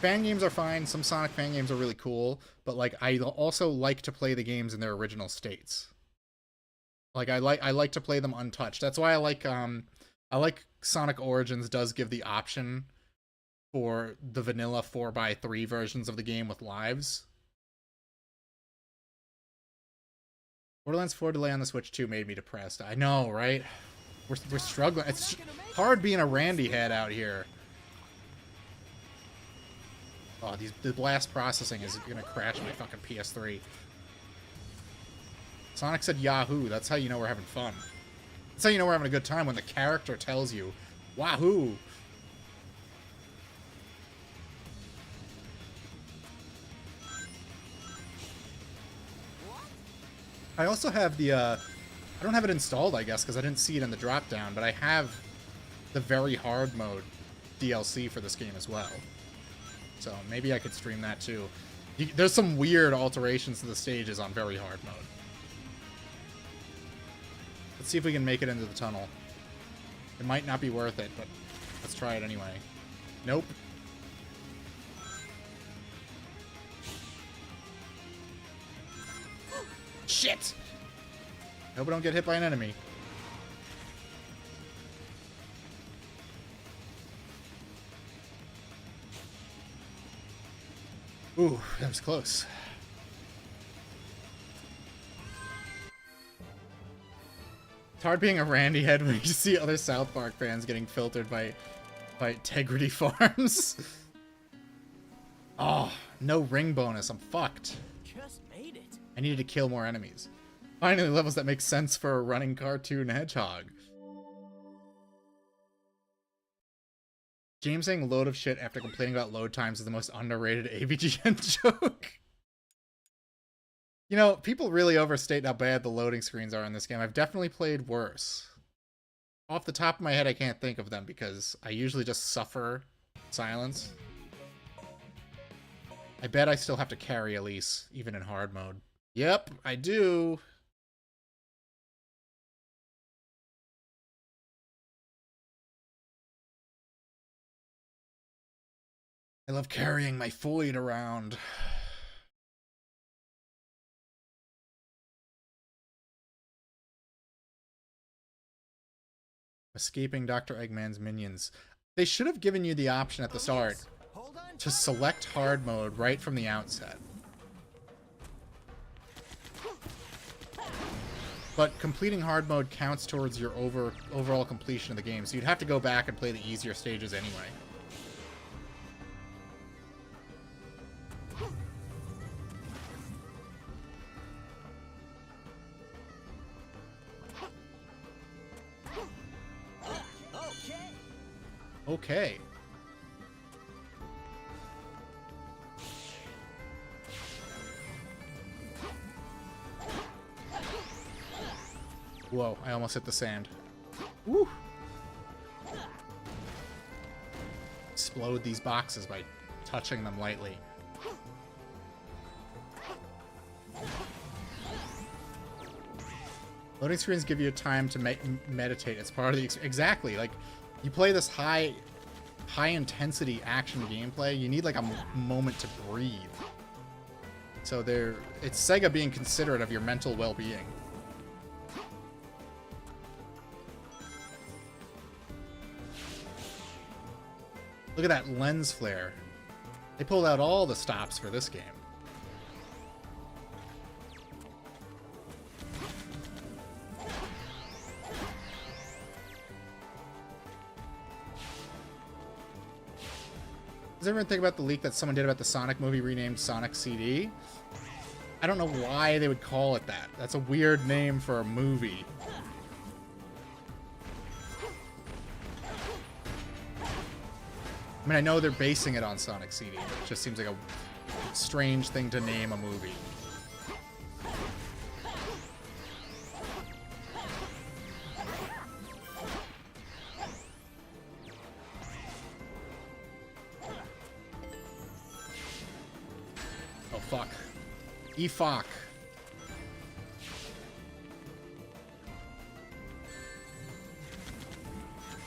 Fan games are fine. Some Sonic fan games are really cool. But, like, I also like to play the games in their original states. Like, I like to play them untouched. That's why I like Sonic Origins does give the option for the vanilla 4x3 versions of the game with lives. Borderlands 4 delay on the Switch 2 made me depressed. I know, right? We're struggling. It's hard being a Randy head out here. Oh, the blast processing is gonna crash my fucking PS3. Sonic said Yahoo! That's how you know we're having fun. That's how you know we're having a good time, when the character tells you, Wahoo! I also have the, I don't have it installed, I guess, because I didn't see it in the drop-down, but I have the Very Hard Mode DLC for this game as well. So maybe I could stream that too. There's some weird alterations to the stages on Very Hard Mode. Let's see if we can make it into the tunnel. It might not be worth it, but let's try it anyway. Nope. Shit! Hope I don't get hit by an enemy. Ooh, that was close. It's hard being a Randy head when you see other South Park fans getting filtered by Integrity Farms. Oh, no ring bonus. I'm fucked. Just made it. I needed to kill more enemies. Finally, levels that make sense for a running cartoon hedgehog. James saying load of shit after complaining about load times is the most underrated AVGN joke. You know, people really overstate how bad the loading screens are in this game. I've definitely played worse. Off the top of my head, I can't think of them because I usually just suffer silence. I bet I still have to carry Elise, even in hard mode. Yep, I do. I love carrying my Foyd around. Escaping Dr. Eggman's minions. They should have given you the option at the start to select hard mode right from the outset. But completing hard mode counts towards your overall completion of the game, so you'd have to go back and play the easier stages anyway. Okay. Whoa, I almost hit the sand. Woo! Explode these boxes by touching them lightly. Loading screens give you time to meditate. It's part of the... Exactly, like... You play this high intensity action gameplay, you need like a moment to breathe. So it's Sega being considerate of your mental well-being. Look at that lens flare. They pulled out all the stops for this game. Does everyone think about the leak that someone did about the Sonic movie renamed Sonic CD? I don't know why they would call it that. That's a weird name for a movie. I mean, I know they're basing it on Sonic CD, but it just seems like a strange thing to name a movie. Oh, fuck. E-fuck.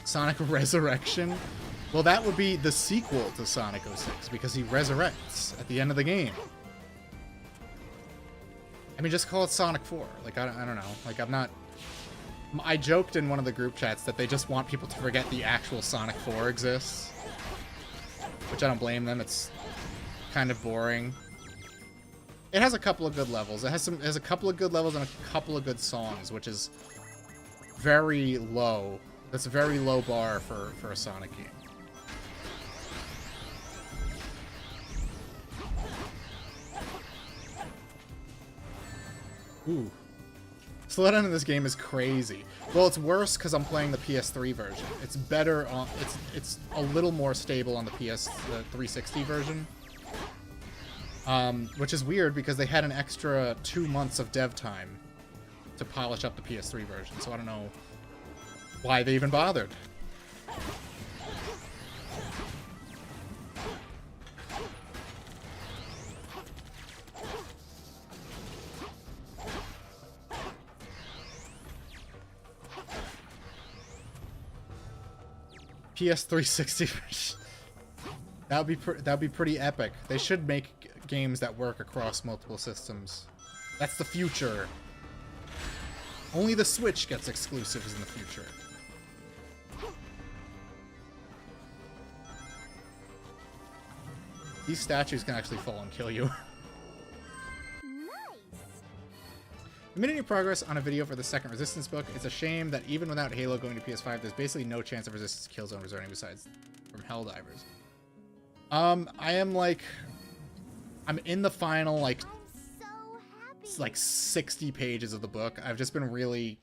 Sonic Resurrection? Well, that would be the sequel to Sonic 06, because he resurrects at the end of the game. I mean, just call it Sonic 4. Like, I don't know. Like, I'm not... I joked in one of the group chats that they just want people to forget the actual Sonic 4 exists. Which I don't blame them. It's kind of boring. It has a couple of good levels. It has a couple of good levels and a couple of good songs, which is very low. That's a very low bar for a Sonic game. Ooh. Slowdown in this game is crazy. Well, it's worse because I'm playing the PS3 version. It's better on... It's a little more stable on the 360 version. Which is weird because they had an extra 2 months of dev time to polish up the PS3 version, so I don't know why they even bothered. PS360 version. That'd be pretty epic. They should make games that work across multiple systems. That's the future. Only the Switch gets exclusives in the future. These statues can actually fall and kill you. Nice. We made any progress on a video for the second Resistance book. It's a shame that even without Halo going to PS5, there's basically no chance of Resistance Killzone returning besides from Helldivers. I'm in the final, like, I'm so happy. it's like 60 pages of the book. I've just been really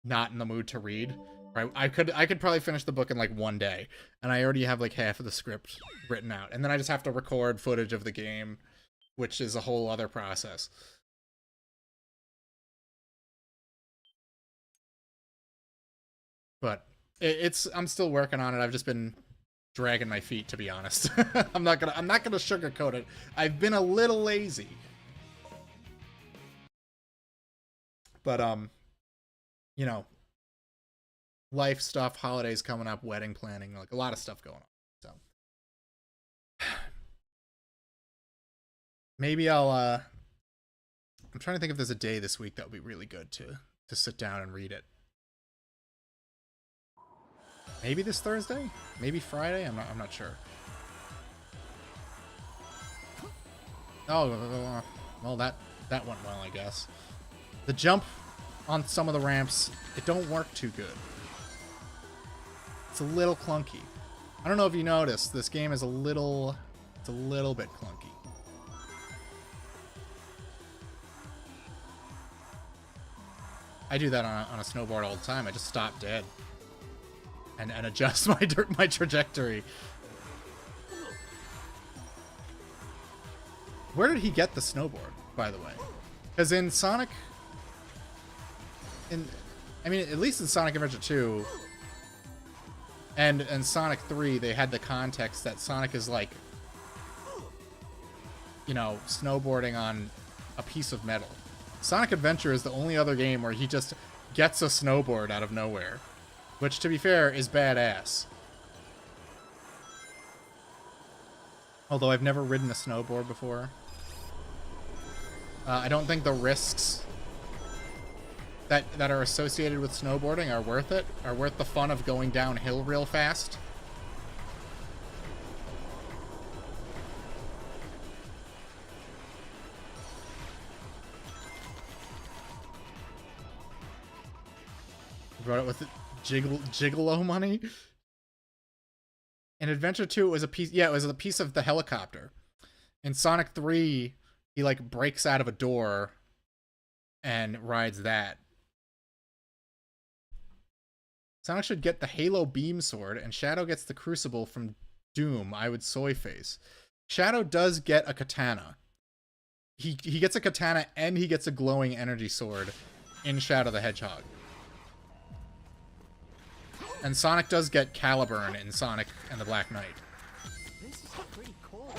not in the mood to read. Right? I could probably finish the book in like one day, and I already have like half of the script written out, and then I just have to record footage of the game, which is a whole other process. But I'm still working on it. I've just been dragging my feet, to be honest. I'm not gonna sugarcoat it. I've been a little lazy. But you know, life stuff, holidays coming up, wedding planning, like a lot of stuff going on. So maybe I'm trying to think if there's a day this week that would be really good to sit down and read it. Maybe this Thursday? Maybe Friday? I'm not sure. Oh, well, that went well, I guess. The jump on some of the ramps, it don't work too good. It's a little clunky. I don't know if you noticed, this game is a little bit clunky. I do that on a snowboard all the time. I just stop dead and adjust my trajectory. Where did he get the snowboard, by the way? Because in Sonic, I mean, at least in Sonic Adventure 2 and Sonic 3, they had the context that Sonic is like, you know, snowboarding on a piece of metal. Sonic Adventure is the only other game where he just gets a snowboard out of nowhere, which, to be fair, is badass. Although I've never ridden a snowboard before. I don't think the risks that are associated with snowboarding are worth it, are worth the fun of going downhill real fast. Brought it with the gigolo money. In Adventure 2, it was a piece. Yeah, it was a piece of the helicopter. In Sonic 3, he like breaks out of a door and rides that. Sonic should get the Halo Beam Sword, and Shadow gets the Crucible from Doom. I would soy face. Shadow does get a katana. He gets a katana and he gets a glowing energy sword in Shadow the Hedgehog. And Sonic does get Caliburn in Sonic and the Black Knight. This is pretty cool.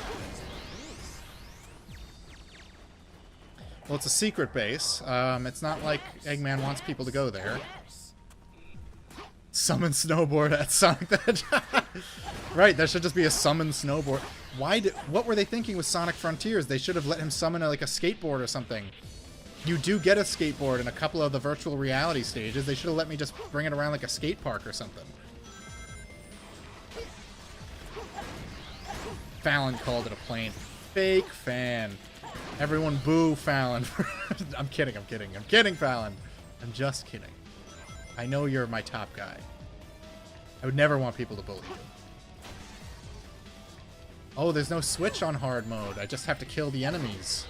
Well, it's a secret base. It's not like Eggman wants people to go there. Summon snowboard at Sonic the Hedgehog. Right, there should just be a summon snowboard. What were they thinking with Sonic Frontiers? They should have let him summon like a skateboard or something. You do get a skateboard in a couple of the virtual reality stages. They should have let me just bring it around like a skate park or something. Fallon called it a plane. Fake fan. Everyone boo Fallon. I'm kidding, Fallon. I'm just kidding. I know you're my top guy. I would never want people to bully you. Oh, there's no switch on hard mode. I just have to kill the enemies.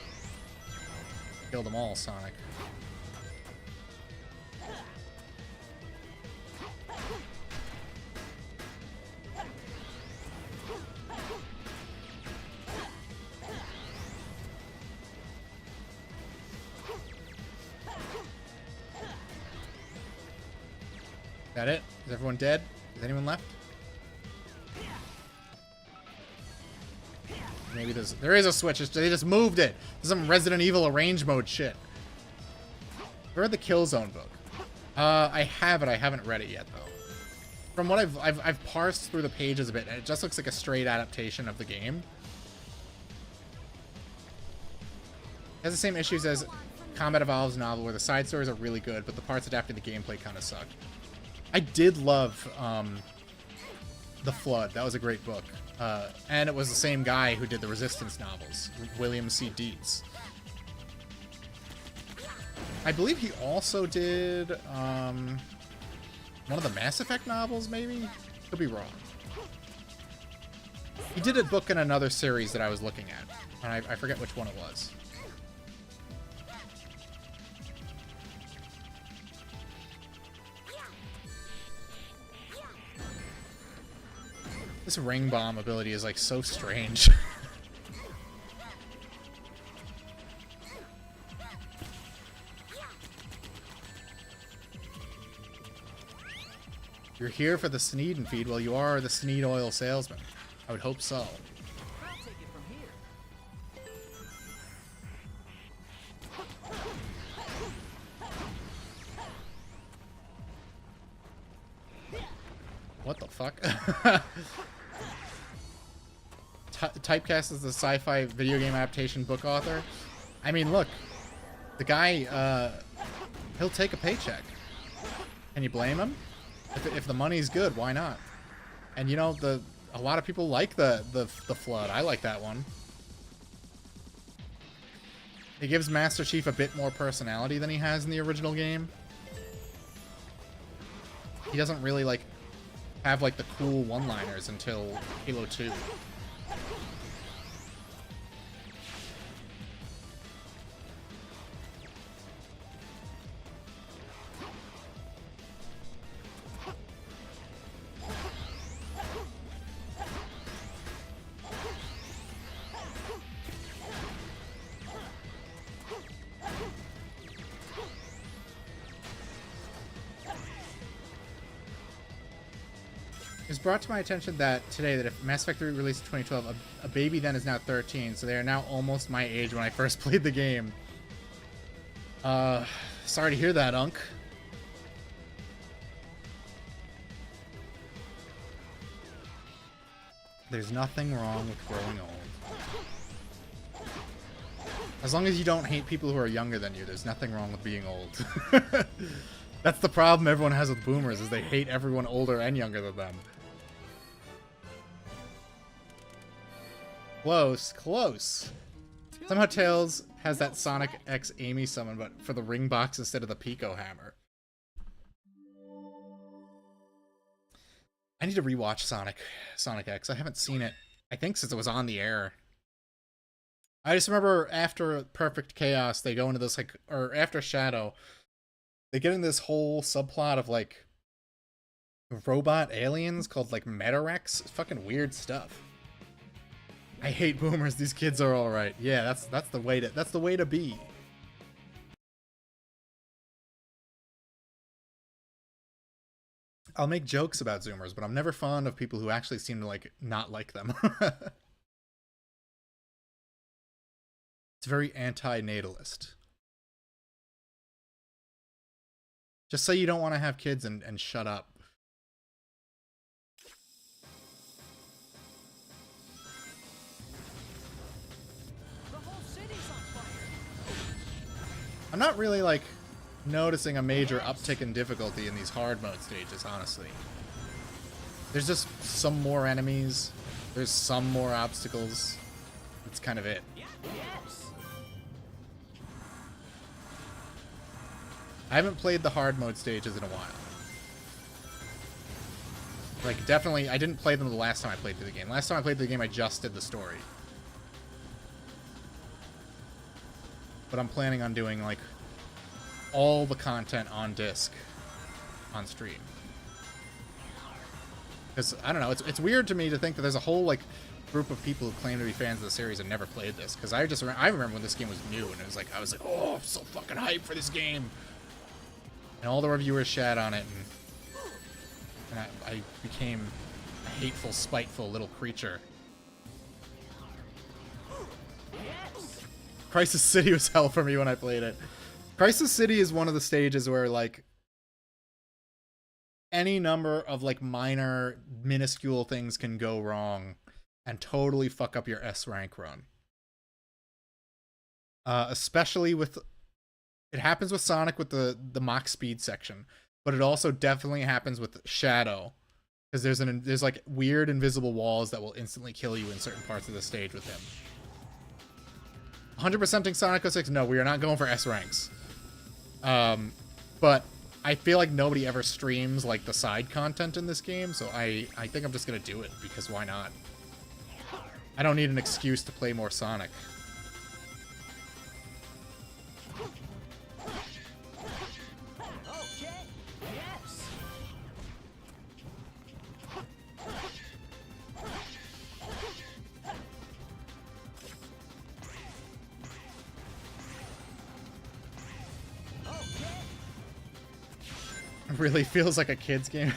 Kill them all, Sonic. That it? Is everyone dead? Is anyone left? Maybe there is a switch. They just moved it. There's some Resident Evil arrange mode shit. Where'd the Killzone book? I have it. I haven't read it yet though. From what I've parsed through the pages a bit, and it just looks like a straight adaptation of the game. It has the same issues as Combat Evolved's novel, where the side stories are really good, but the parts adapting the gameplay kind of suck. I did love The Flood. That was a great book. And it was the same guy who did the Resistance novels, William C. Dietz. I believe he also did one of the Mass Effect novels, maybe? Could be wrong. He did a book in another series that I was looking at, and I forget which one it was. This ring bomb ability is like so strange. You're here for the Sneeden feed. Well, you are the Sneed oil salesman. I would hope so. I'll take it from here. What the fuck? Typecast is the sci-fi video game adaptation book author. I mean, look, the guy, he'll take a paycheck. Can you blame him? If the money's good, why not? And you know, a lot of people like the Flood. I like that one. It gives Master Chief a bit more personality than he has in the original game. He doesn't really like have like the cool one-liners until Halo 2. It was brought to my attention that today that if Mass Effect 3 released in 2012, a baby then is now 13, so they are now almost my age when I first played the game. Sorry to hear that, Unk. There's nothing wrong with growing old. As long as you don't hate people who are younger than you, there's nothing wrong with being old. That's the problem everyone has with boomers, is they hate everyone older and younger than them. Close, close. Somehow Tails has that Sonic X Amy summon, but for the ring box instead of the Pico Hammer. I need to rewatch Sonic X. I haven't seen it, I think, since it was on the air. I just remember after Perfect Chaos, they go into this, like, or after Shadow, they get in this whole subplot of, like, robot aliens called, like, Metarex. It's fucking weird stuff. I hate boomers. These kids are all right. Yeah, that's the way to be. I'll make jokes about Zoomers, but I'm never fond of people who actually seem to like not like them. It's very anti-natalist. Just say you don't want to have kids and shut up. I'm not really, like, noticing a major uptick in difficulty in these hard mode stages, honestly. There's just some more enemies. There's some more obstacles. That's kind of it. Yes. I haven't played the hard mode stages in a while. Like, definitely, I didn't play them the last time I played through the game. Last time I played through the game, I just did the story. But I'm planning on doing, like, all the content on disc on stream. Because, I don't know, it's weird to me to think that there's a whole, like, group of people who claim to be fans of the series and never played this. Because I remember when this game was new, and it was like, I was like, oh, I'm so fucking hyped for this game. And all the reviewers shat on it, and I became a hateful, spiteful little creature. Crisis City was hell for me when I played it. Crisis City is one of the stages where, like, any number of, like, minor, minuscule things can go wrong and totally fuck up your S rank run. Especially with... It happens with Sonic with the Mach Speed section, but it also definitely happens with Shadow. Because there's, like, weird invisible walls that will instantly kill you in certain parts of the stage with him. 100%ing Sonic 06? No, we are not going for S ranks. But I feel like nobody ever streams, like, the side content in this game, so I think I'm just gonna do it, because why not? I don't need an excuse to play more Sonic. Okay. Yes. really feels like a kid's game.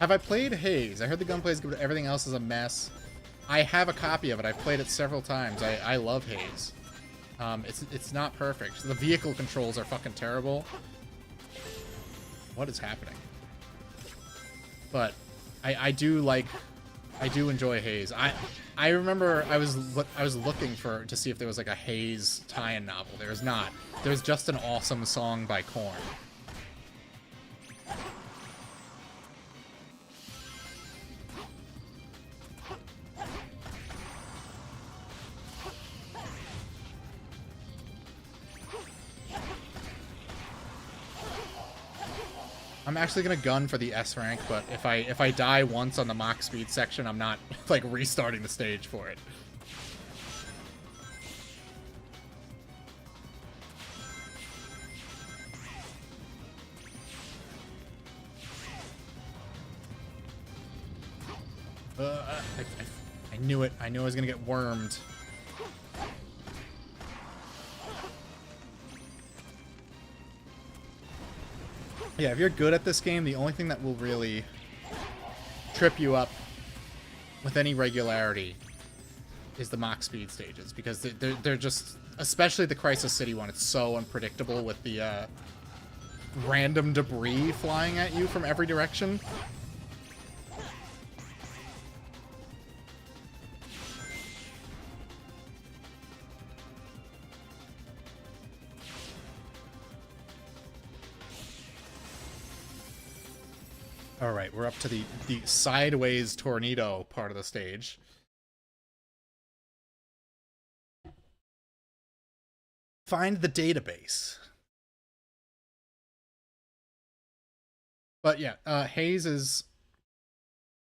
Have I played Haze? I heard the gunplay is good, but everything else is a mess. I have a copy of it. I've played it several times. I love Haze. It's not perfect. The vehicle controls are fucking terrible. What is happening? But I do enjoy Haze. I remember I was looking to see if there was like a Haze tie-in novel. There's not. There's just an awesome song by Korn. I'm actually gonna gun for the S rank, but if I die once on the Mach speed section, I'm not like restarting the stage for it. I knew it. I knew I was gonna get wormed. Yeah, if you're good at this game, the only thing that will really trip you up with any regularity is the Mach speed stages, because they're just, especially the Crisis City one, it's so unpredictable with the random debris flying at you from every direction. All right, we're up to the sideways tornado part of the stage. Find the database. But yeah, Haze is.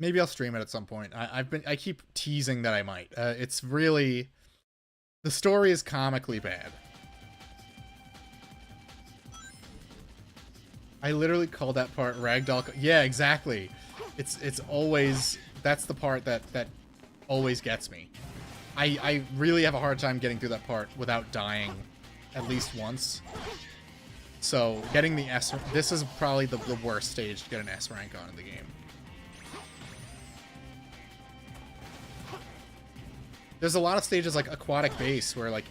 Maybe I'll stream it at some point. I keep teasing that I might. It's really, the story is comically bad. I literally called that part Ragdoll. Yeah, exactly. It's always, that's the part that always gets me. I really have a hard time getting through that part without dying at least once. So getting the S, this is probably the worst stage to get an S rank on in the game. There's a lot of stages like Aquatic Base where like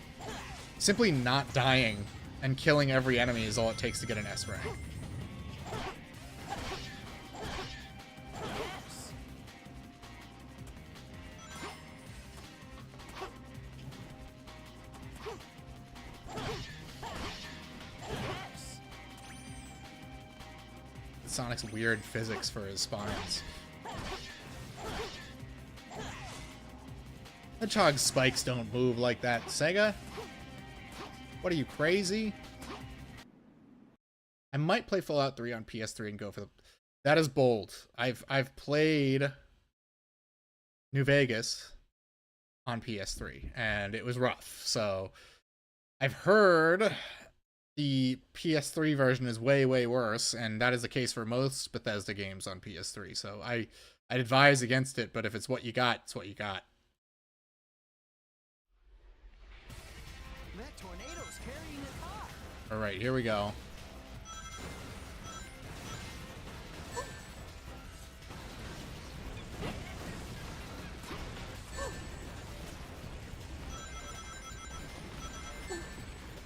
simply not dying and killing every enemy is all it takes to get an S rank. Sonic's weird physics for his spines. Hedgehog's spikes don't move like that, Sega. What are you, crazy? I might play Fallout 3 on PS3 and go for the... That is bold. I've played New Vegas on PS3, and it was rough. So I've heard the PS3 version is way, way worse, and that is the case for most Bethesda games on PS3. So I'd advise against it, but if it's what you got, it's what you got. That tornado's carrying it high. All right, here we go.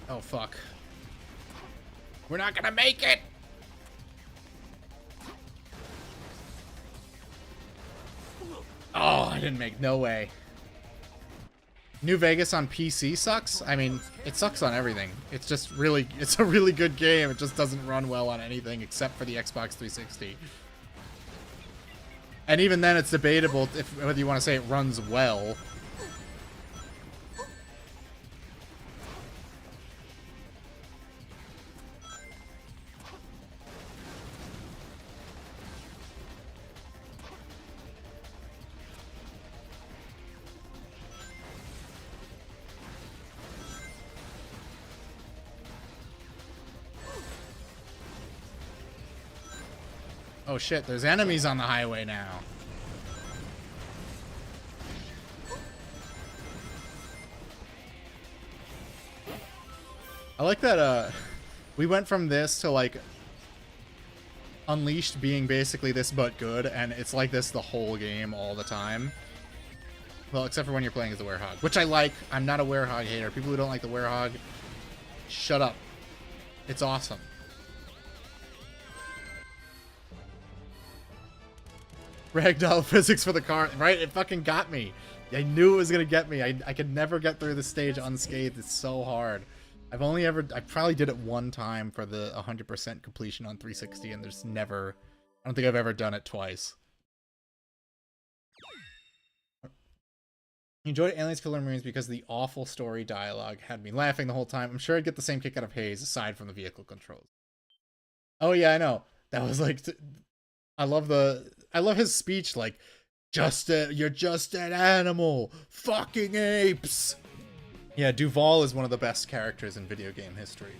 Oh, fuck. We're not gonna make it! Oh, I didn't make... No way. New Vegas on PC sucks? I mean, it sucks on everything. It's just really... It's a really good game. It just doesn't run well on anything except for the Xbox 360. And even then, it's debatable whether you want to say it runs well. Oh shit, there's enemies on the highway now. I like that, we went from this to, like, Unleashed being basically this but good, and it's like this the whole game all the time. Well, except for when you're playing as the Werehog, which I like. I'm not a Werehog hater. People who don't like the Werehog, shut up. It's awesome. Ragdoll physics for the car, right? It fucking got me. I knew it was gonna get me. I could never get through the stage unscathed. It's so hard. I probably did it one time for the 100% completion on 360, and there's never, I don't think I've ever done it twice. I enjoyed Aliens Killer Marines because the awful story dialogue had me laughing the whole time. I'm sure I'd get the same kick out of Haze, aside from the vehicle controls. Oh yeah, I know. That was like, I love his speech, like, you're just an animal, fucking apes. Yeah, Duval is one of the best characters in video game history.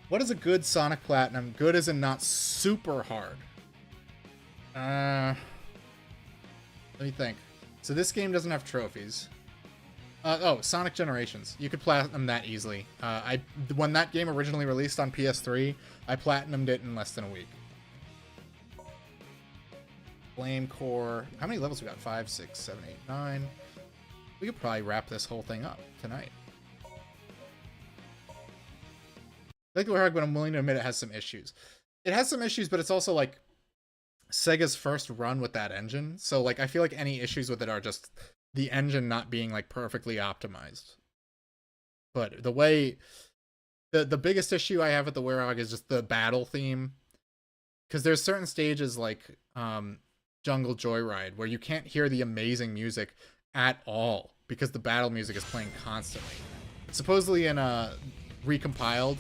What is a good Sonic Platinum? Good as in not super hard. Let me think. So this game doesn't have trophies. Oh, Sonic Generations. You could platinum that easily. When that game originally released on PS3, I platinumed it in less than a week. Flame Core. How many levels we got? 5, 6, 7, 8, 9. We could probably wrap this whole thing up tonight. I like the Werehog, but I'm willing to admit it has some issues. It has some issues, but it's also like Sega's first run with that engine. So like I feel like any issues with it are just the engine not being like perfectly optimized. But the way the biggest issue I have with the Werehog is just the battle theme. Because there's certain stages like Jungle Joyride where you can't hear the amazing music at all because the battle music is playing constantly. Supposedly in Recompiled,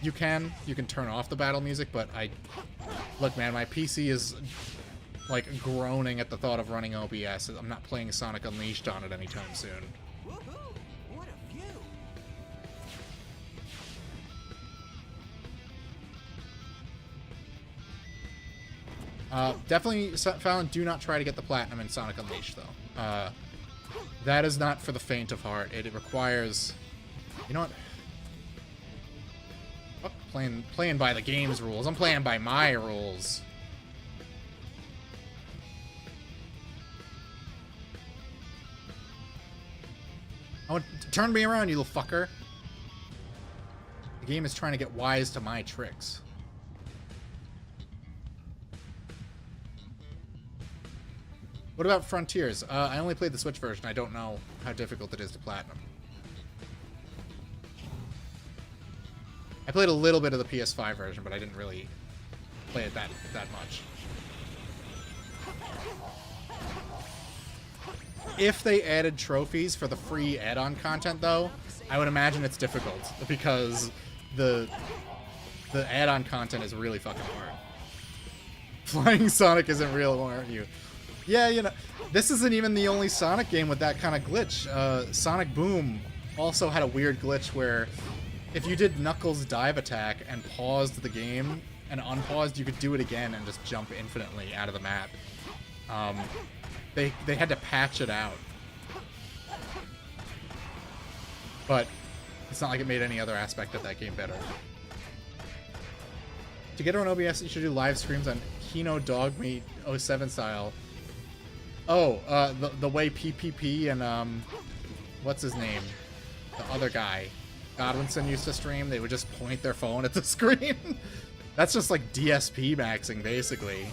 you can turn off the battle music, but look, man, my PC is like groaning at the thought of running OBS. I'm not playing Sonic Unleashed on it anytime soon. Woohoo! What a view! Definitely, Fallon, do not try to get the platinum in Sonic Unleashed, though. That is not for the faint of heart. It requires... You know what? Fuck playing by the game's rules. I'm playing by my rules. Oh, turn me around, you little fucker. The game is trying to get wise to my tricks. What about Frontiers? I only played the Switch version. I don't know how difficult it is to platinum. I played a little bit of the PS5 version, but I didn't really play it that much. If they added trophies for the free add-on content, though, I would imagine it's difficult because the add-on content is really fucking hard. Flying Sonic isn't real, aren't you? Yeah, you know, this isn't even the only Sonic game with that kind of glitch. Sonic Boom also had a weird glitch where if you did Knuckles' dive attack and paused the game and unpaused, you could do it again and just jump infinitely out of the map. They had to patch it out. But it's not like it made any other aspect of that game better. To get on OBS, you should do live streams on Kino Dogmeat 07 style. Oh, the way PPP and, what's his name? The other guy. Godwinson used to stream, they would just point their phone at the screen. That's just like DSP maxing, basically.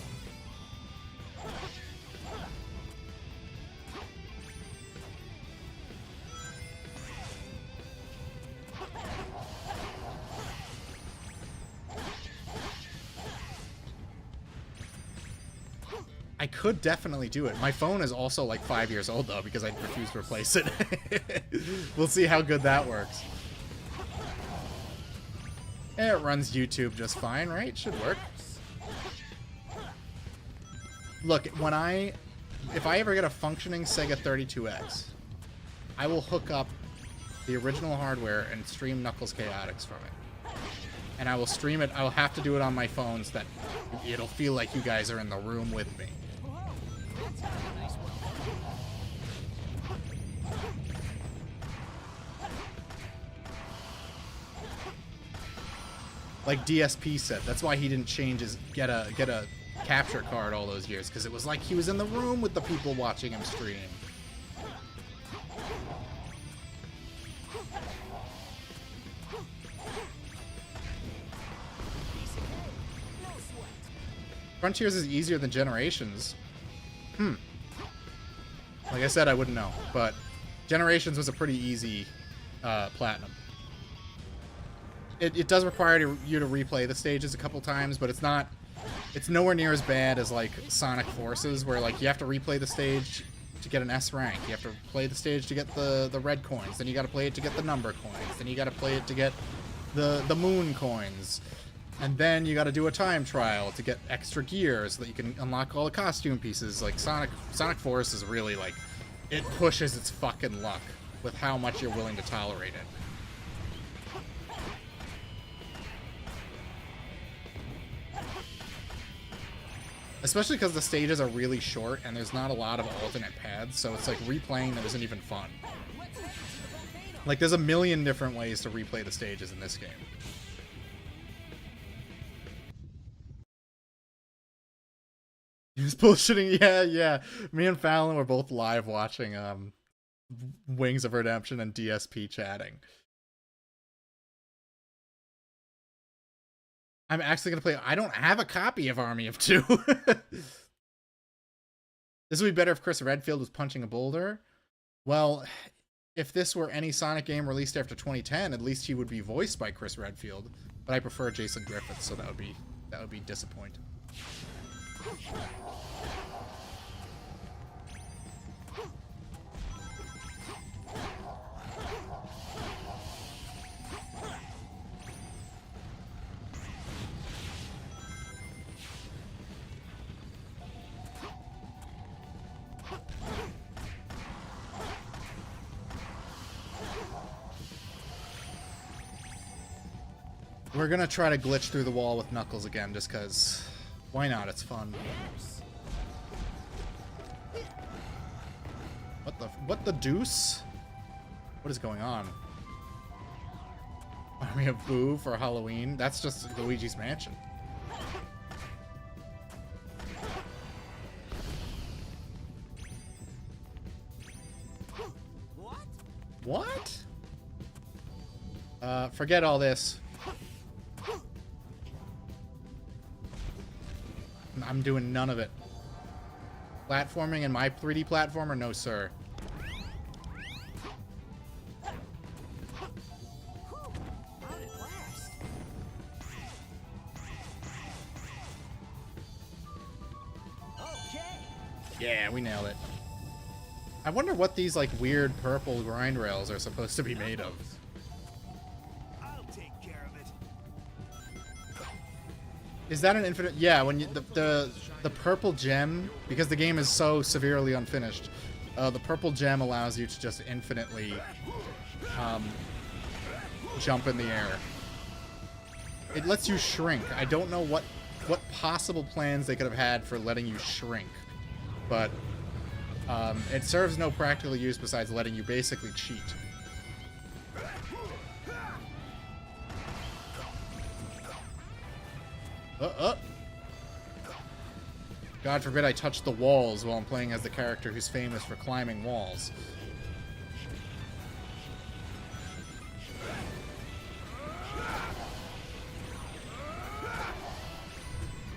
I could definitely do it. My phone is also like 5 years old, though, because I refuse to replace it. We'll see how good that works. It runs YouTube just fine, right? Should work. Look, if I ever get a functioning Sega 32X, I will hook up the original hardware and stream Knuckles Chaotix from it. And I will stream it. I will have to do it on my phone so that it'll feel like you guys are in the room with me. like DSP said. That's why he didn't change his get a capture card all those years, because it was like he was in the room with the people watching him stream. Frontiers is easier than Generations. Like I said, I wouldn't know, but Generations was a pretty easy platinum. It does require you to replay the stages a couple times, but it's nowhere near as bad as like Sonic Forces, where like you have to replay the stage to get an S rank. You have to play the stage to get the red coins. Then you got to play it to get the number coins. Then you got to play it to get the moon coins. And then you got to do a time trial to get extra gear so that you can unlock all the costume pieces. Like Sonic Force is really like, it pushes its fucking luck with how much you're willing to tolerate it. Especially because the stages are really short and there's not a lot of alternate paths, so it's like replaying that isn't even fun. Like there's a million different ways to replay the stages in this game. He was bullshitting. Yeah. Me and Fallon were both live watching Wings of Redemption and DSP chatting. I'm actually gonna play. I don't have a copy of Army of Two. This would be better if Chris Redfield was punching a boulder. Well, if this were any Sonic game released after 2010, at least he would be voiced by Chris Redfield. But I prefer Jason Griffith, so that would be disappointing. We're gonna try to glitch through the wall with Knuckles again, just cause why not? It's fun. What the deuce? What is going on? Army of Boo for Halloween? That's just Luigi's Mansion. What? Forget all this. I'm doing none of it. Platforming in my 3D platformer? No, sir. Yeah, we nailed it. I wonder what these like weird purple grind rails are supposed to be made of. I'll take care of it. Is that an infinite? Yeah, when you, the purple gem, because the game is so severely unfinished, the purple gem allows you to just infinitely jump in the air. It lets you shrink. I don't know what possible plans they could have had for letting you shrink, but it serves no practical use besides letting you basically cheat. God forbid I touch the walls while I'm playing as the character who's famous for climbing walls.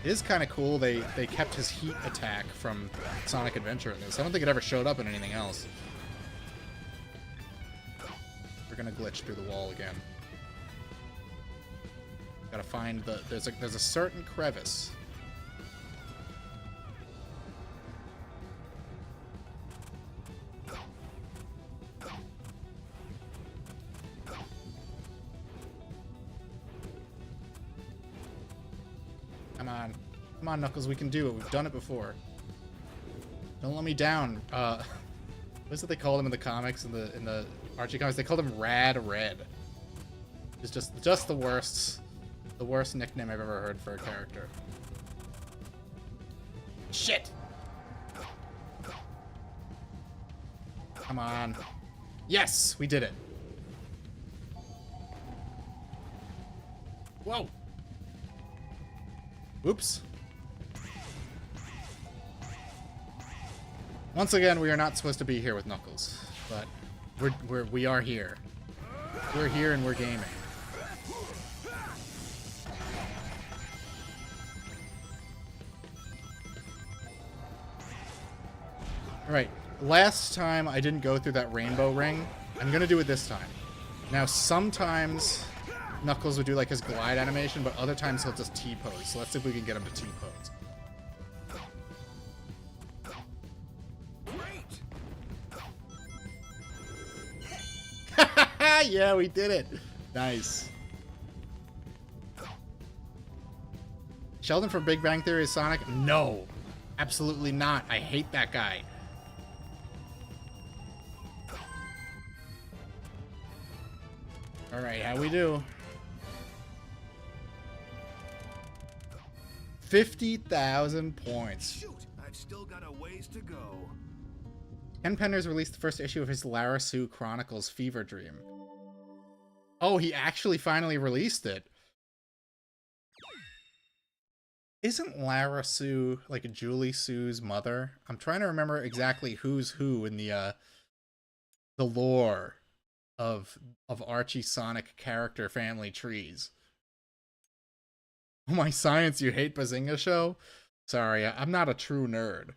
It is kind of cool they kept his heat attack from Sonic Adventure in this. I don't think it ever showed up in anything else. We're gonna glitch through the wall again. Gotta find the... There's a certain crevice. Come on. Come on, Knuckles, we can do it. We've done it before. Don't let me down. What is it they called him in the comics, in the Archie comics? They called him Rad Red. It's just the worst. The worst nickname I've ever heard for a character. Shit! Come on. Yes! We did it. Whoa! Oops. Once again, we are not supposed to be here with Knuckles, but we are here. We're here and we're gaming. Alright, last time I didn't go through that rainbow ring. I'm gonna do it this time. Now, sometimes Knuckles would do like his glide animation, but other times he'll just T-pose. So let's see if we can get him to T-pose. Yeah, we did it. Nice. Sheldon from Big Bang Theory is Sonic? No. Absolutely not. I hate that guy. Alright, how we do? 50,000 points. Shoot, I've still got a ways to go. Ken Penders released the first issue of his Lara Sue Chronicles Fever Dream. Oh, he actually finally released it. Isn't Lara Sue like Julie Sue's mother? I'm trying to remember exactly who's who in the lore of Archie Sonic character family trees. Oh my science, you hate Bazinga show? Sorry, I'm not a true nerd.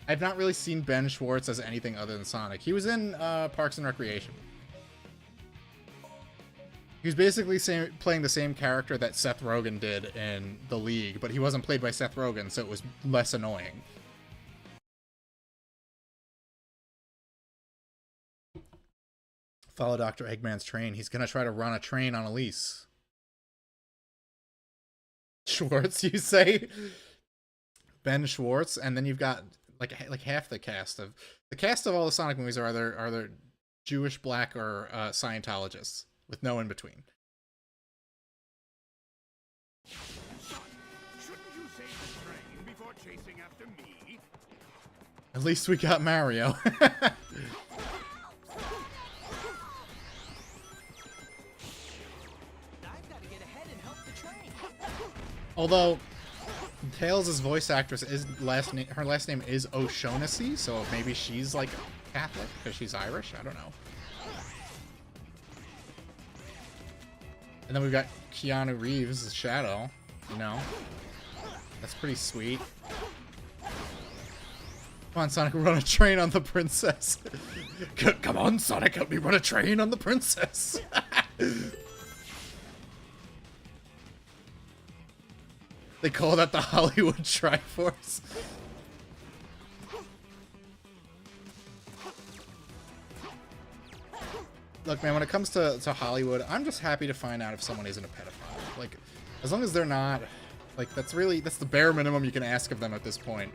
I've not really seen Ben Schwartz as anything other than Sonic. He was in Parks and Recreation. He was basically playing the same character that Seth Rogen did in The League, but he wasn't played by Seth Rogen, so it was less annoying. Follow Dr. Eggman's train. He's gonna try to run a train on Elise. Schwartz, you say? Ben Schwartz, and then you've got like half the cast of all the Sonic movies are either Jewish, black, or Scientologists with no in between. Son, shouldn't you save the train before chasing after me? At least we got Mario. I've got to get ahead and help the train. Although Tails' voice actress her last name is O'Shaughnessy, so maybe she's like Catholic because she's Irish. I don't know. And then we've got Keanu Reeves' Shadow. You know, that's pretty sweet. Come on, Sonic, run a train on the princess. Come on, Sonic, help me run a train on the princess. They call that the Hollywood Triforce. Look, man, when it comes to Hollywood, I'm just happy to find out if someone isn't a pedophile. Like, as long as they're not, like, that's the bare minimum you can ask of them at this point.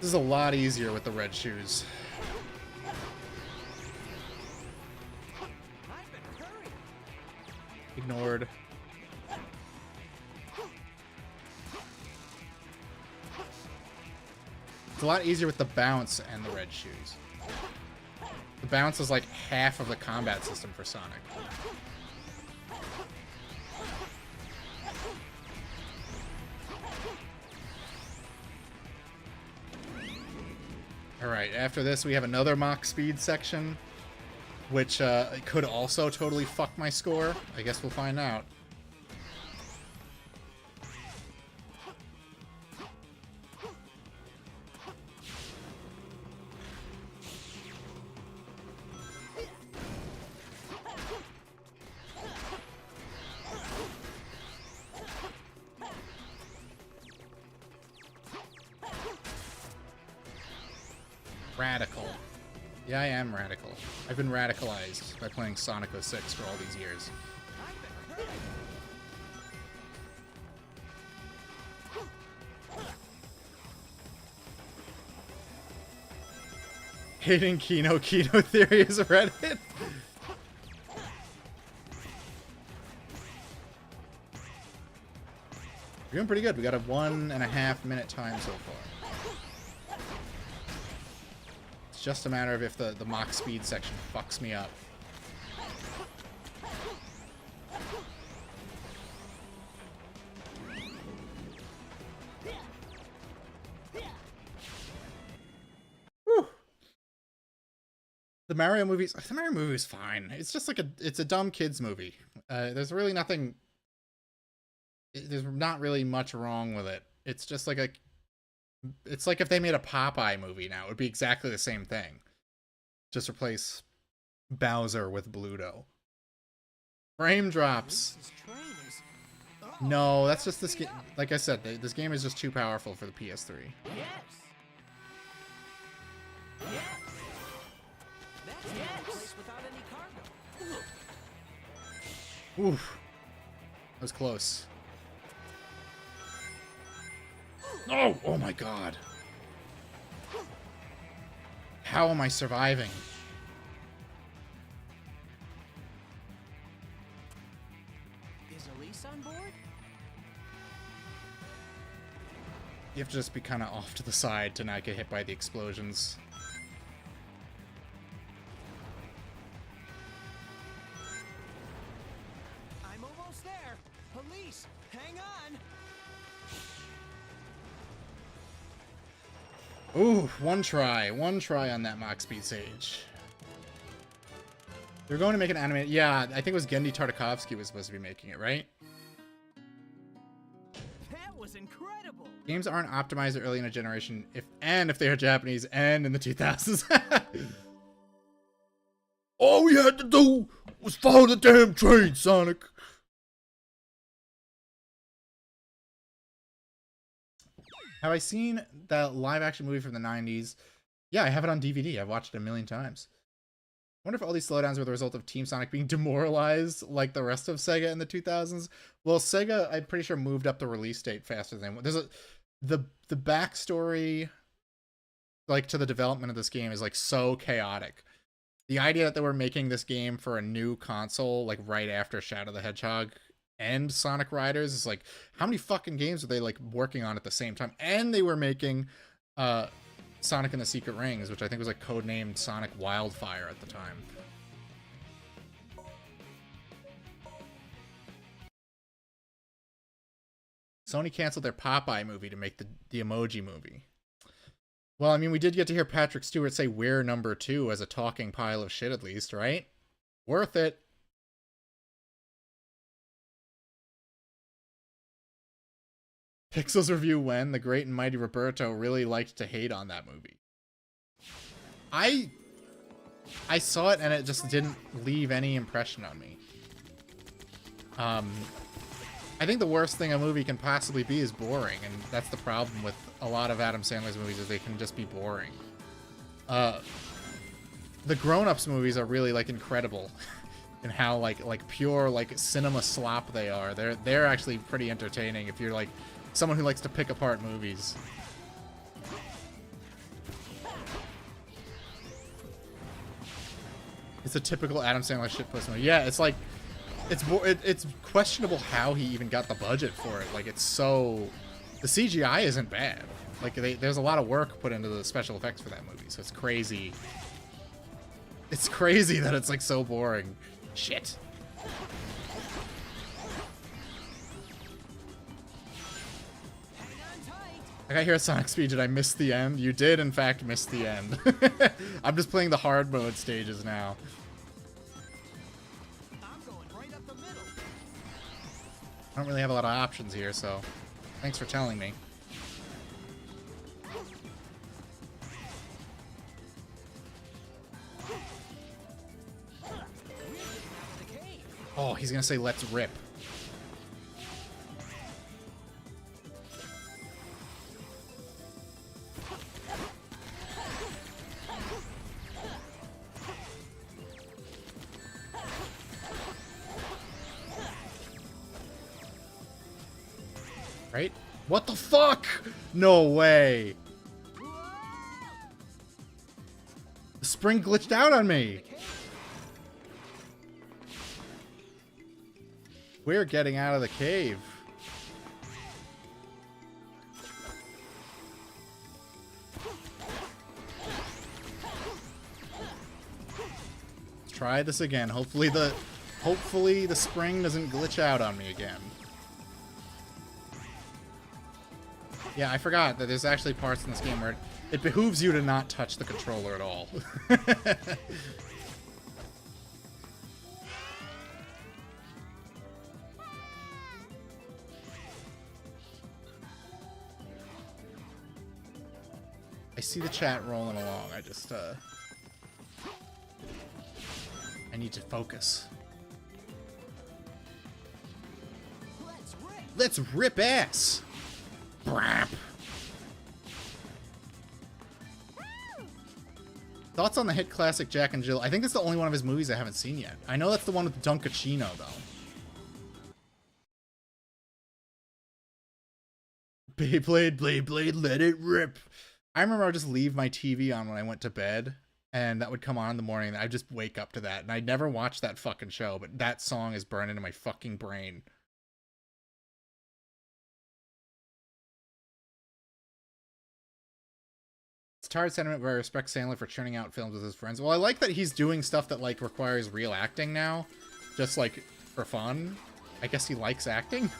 This is a lot easier with the red shoes. Ignored. It's a lot easier with the bounce and the red shoes. The bounce is like half of the combat system for Sonic. Alright, after this we have another Mach Speed section, which could also totally fuck my score. I guess we'll find out. Radical. Yeah, I am radical. I've been radicalized by playing Sonic 06 for all these years. Hating Kino Theory is Reddit. We're doing pretty good. We got a 1.5 minute time so far. It's just a matter of if the Mach speed section fucks me up. Whew. The Mario movie is fine. It's just like it's a dumb kids movie. There's really nothing. There's not really much wrong with it. It's just like it's like if they made a Popeye movie now, it would be exactly the same thing. Just replace Bowser with Bluto. Frame drops. No, that's just this game. Like I said, this game is just too powerful for the PS3. Yes. Yes. That's a place without any cargo. Oof. That was close. Oh, oh my god. How am I surviving? Is Elise on board? You have to just be kind of off to the side to not get hit by the explosions. I'm almost there. Police, hang on. Ooh, one try on that Mach Speed Sage. They're going to make an animated. Yeah, I think it was Gendy Tartakovsky was supposed to be making it, right? That was incredible. Games aren't optimized early in a generation, if they are Japanese and in the 2000s. All we had to do was follow the damn train, Sonic. Have I seen that live-action movie from the 90s? Yeah, I have it on DVD. I've watched it a million times. I wonder if all these slowdowns were the result of Team Sonic being demoralized like the rest of Sega in the 2000s. Well, Sega, I'm pretty sure, moved up the release date faster than... The backstory, like, to the development of this game is, like, so chaotic. The idea that they were making this game for a new console, like, right after Shadow the Hedgehog and Sonic Riders is like, how many fucking games were they like working on at the same time? And they were making Sonic and the Secret Rings, which I think was like codenamed Sonic Wildfire at the time. Sony canceled their Popeye movie to make the Emoji Movie. Well, I mean, we did get to hear Patrick Stewart say "We're number 2" as a talking pile of shit, at least, right? Worth it. Pixels review when the great and mighty Roberto really liked to hate on that movie. I saw it and it just didn't leave any impression on me. I think the worst thing a movie can possibly be is boring, and that's the problem with a lot of Adam Sandler's movies, is they can just be boring. The Grown Ups movies are really like incredible in how like pure like cinema slop they are. They're actually pretty entertaining if you're like someone who likes to pick apart movies. It's a typical Adam Sandler shitpost movie. Yeah, it's like it's questionable how he even got the budget for it. Like, it's so... The CGI isn't bad. Like, there's a lot of work put into the special effects for that movie, so it's crazy. It's crazy that it's, like, so boring. Shit. I got here at Sonic Speed. Did I miss the end? You did, in fact, miss the end. I'm just playing the hard mode stages now. I don't really have a lot of options here, so thanks for telling me. Oh, he's gonna say let's rip. Right? What the fuck? No way. The spring glitched out on me. We're getting out of the cave. Let's try this again. Hopefully the spring doesn't glitch out on me again. Yeah, I forgot that there's actually parts in this game where it behooves you to not touch the controller at all. I see the chat rolling along. I just, I need to focus. Let's rip ass! Brap. Thoughts on the hit classic Jack and Jill? I think that's the only one of his movies I haven't seen yet. I know that's the one with Dunkachino, though. Beyblade, Blade, Blade, let it rip. I remember I would just leave my TV on when I went to bed, and that would come on in the morning, and I'd just wake up to that. And I'd never watched that fucking show, but that song is burned into my fucking brain. It's tired sentiment where I respect Sandler for churning out films with his friends. Well, I like that he's doing stuff that, like, requires real acting now. Just, like, for fun. I guess he likes acting.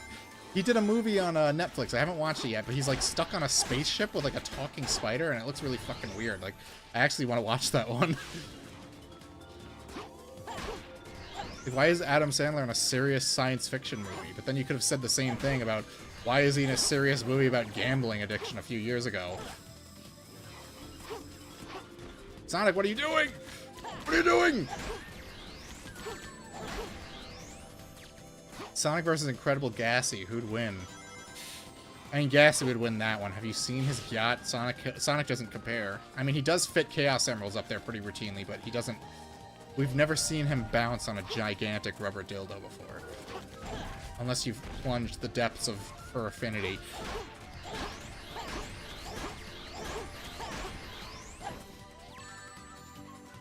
He did a movie on Netflix. I haven't watched it yet, but he's, like, stuck on a spaceship with, like, a talking spider, and it looks really fucking weird. Like, I actually want to watch that one. Like, why is Adam Sandler in a serious science fiction movie? But then you could have said the same thing about why is he in a serious movie about gambling addiction a few years ago. Sonic, what are you doing? What are you doing? Sonic versus Incredible Gassy. Who'd win? I mean, Gassy would win that one. Have you seen his yacht? Sonic doesn't compare. I mean, he does fit Chaos Emeralds up there pretty routinely, but he doesn't... We've never seen him bounce on a gigantic rubber dildo before. Unless you've plunged the depths of Fur Affinity.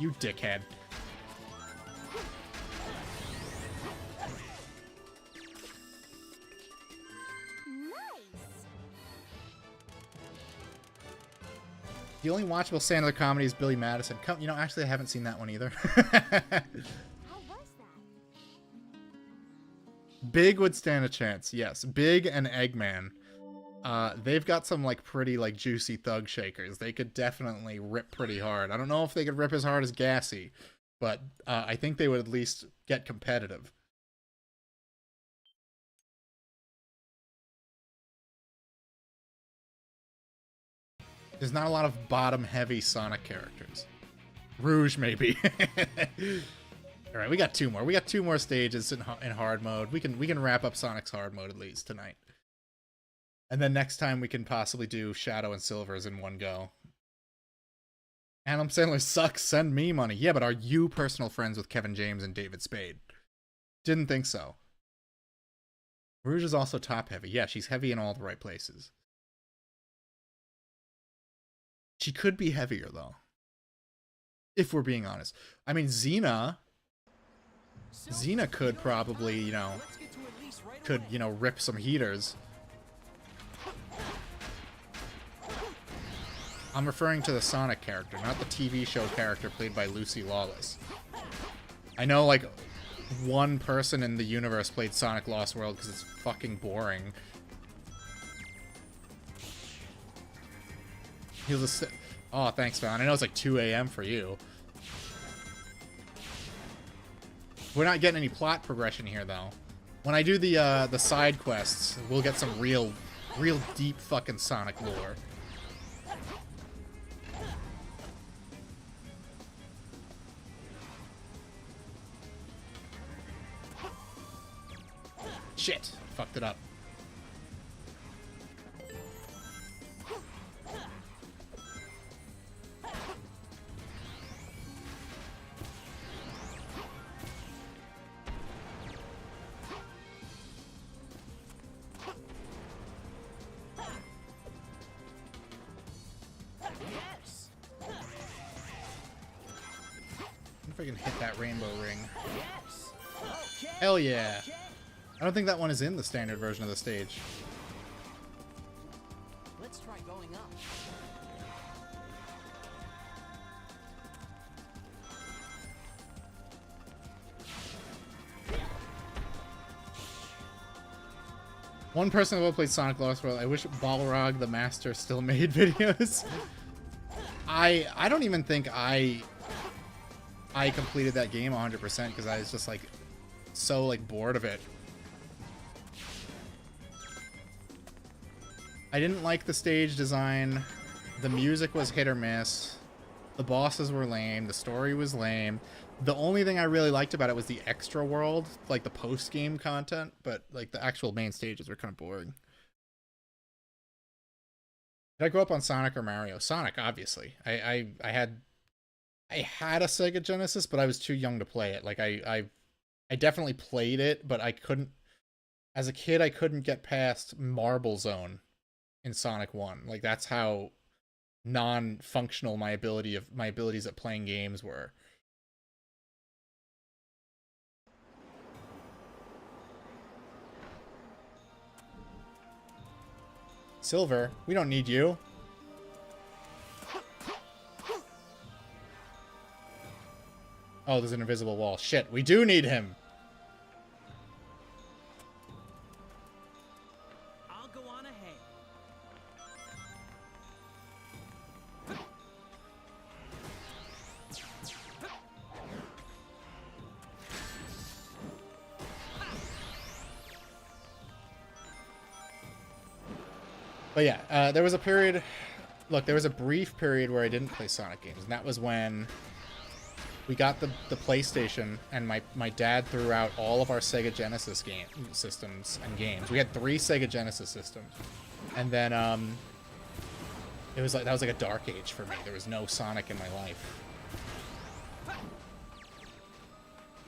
You dickhead. The only watchable Sandler comedy is Billy Madison. You know, actually, I haven't seen that one either. How was that? Big would stand a chance, yes. Big and Eggman. They've got some, like, pretty, like, juicy thug shakers. They could definitely rip pretty hard. I don't know if they could rip as hard as Gassy, but I think they would at least get competitive. There's not a lot of bottom-heavy Sonic characters. Rouge, maybe. All right, we got two more. We got two more stages in hard mode. We can wrap up Sonic's hard mode at least tonight. And then next time we can possibly do Shadow and Silvers in one go. Adam Sandler sucks. Send me money. Yeah, but are you personal friends with Kevin James and David Spade? Didn't think so. Rouge is also top-heavy. Yeah, she's heavy in all the right places. She could be heavier, though. If we're being honest. I mean, Xena could probably, you know, rip some heaters. I'm referring to the Sonic character, not the TV show character played by Lucy Lawless. I know, like, one person in the universe played Sonic Lost World because it's fucking boring. He was a... Oh, thanks, man. I know it's like 2 a.m. for you. We're not getting any plot progression here, though. When I do the side quests, we'll get some real deep fucking Sonic lore. Shit! Fucked it up. If I can hit that rainbow ring. Yes. Okay. Hell yeah. Okay. I don't think that one is in the standard version of the stage. Let's try going up. One person who played Sonic Lost World. I wish Balrog the Master still made videos. I don't even think I completed that game 100% because I was just like so like bored of it. I didn't like the stage design. The music was hit or miss. The bosses were lame. The story was lame. The only thing I really liked about it was the extra world, like the post-game content, but like the actual main stages were kind of boring. Did I grow up on Sonic or Mario? Sonic, obviously. I had a Sega Genesis, but I was too young to play it. Like I definitely played it, but I couldn't. As a kid, I couldn't get past Marble Zone in Sonic 1. Like that's how non-functional my abilities at playing games were. Silver, we don't need you. Oh, there's an invisible wall. Shit, we do need him. I'll go on ahead. But yeah, there was a period... Look, there was a brief period where I didn't play Sonic games, and that was when we got the PlayStation, and my dad threw out all of our Sega Genesis systems and games. We had 3 Sega Genesis systems. And then, it was like, that was like a dark age for me. There was no Sonic in my life.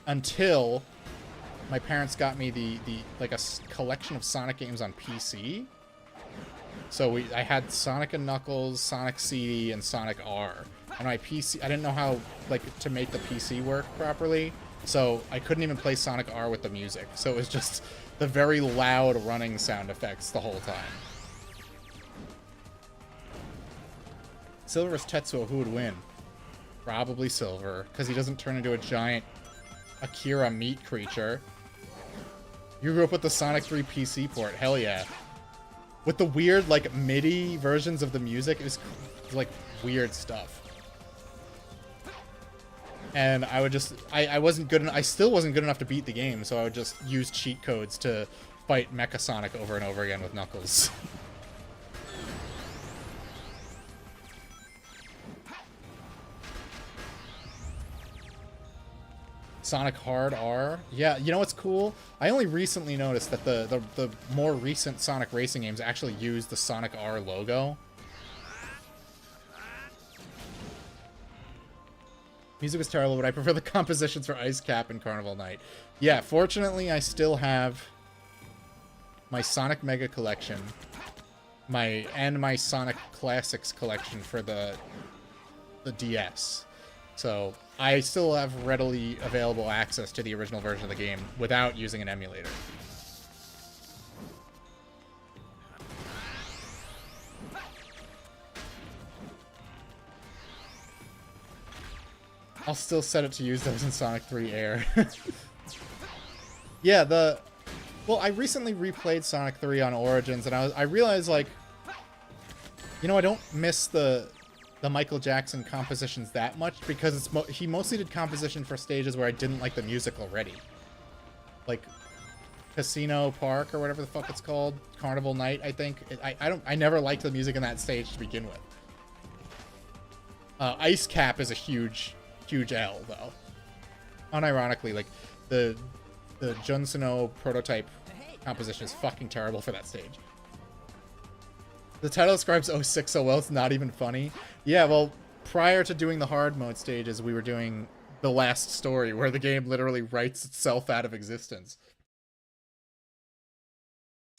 Until my parents got me like a collection of Sonic games on PC. So I had Sonic and Knuckles, Sonic CD, and Sonic R. And my PC, I didn't know how like to make the PC work properly, so I couldn't even play Sonic R with the music. So it was just the very loud running sound effects the whole time. Silver vs. Tetsuo, who would win? Probably Silver, because he doesn't turn into a giant Akira meat creature. You grew up with the Sonic 3 PC port, hell yeah. With the weird, like, MIDI versions of the music, it was like weird stuff. And I would just, I wasn't good enough, I still wasn't good enough to beat the game, so I would just use cheat codes to fight Mecha Sonic over and over again with Knuckles. Sonic Hard R. Yeah, you know what's cool? I only recently noticed that the more recent Sonic racing games actually use the Sonic R logo. Music was terrible, but I prefer the compositions for Ice Cap and Carnival Night. Yeah, fortunately, I still have my Sonic Mega collection, my Sonic Classics collection for the DS. So I still have readily available access to the original version of the game without using an emulator. I'll still set it to use those in Sonic 3 Air. Yeah, well, I recently replayed Sonic 3 on Origins, and I realized, like, you know, I don't miss the Michael Jackson compositions that much because he mostly did composition for stages where I didn't like the music already. Like Casino Park or whatever the fuck it's called, Carnival Night, I think. I never liked the music in that stage to begin with. Ice Cap is a huge L though. Unironically, like the Jun Suno prototype composition is fucking terrible for that stage. The title describes 06 so well, it's not even funny. Yeah, well, prior to doing the hard mode stages, we were doing the last story, where the game literally writes itself out of existence.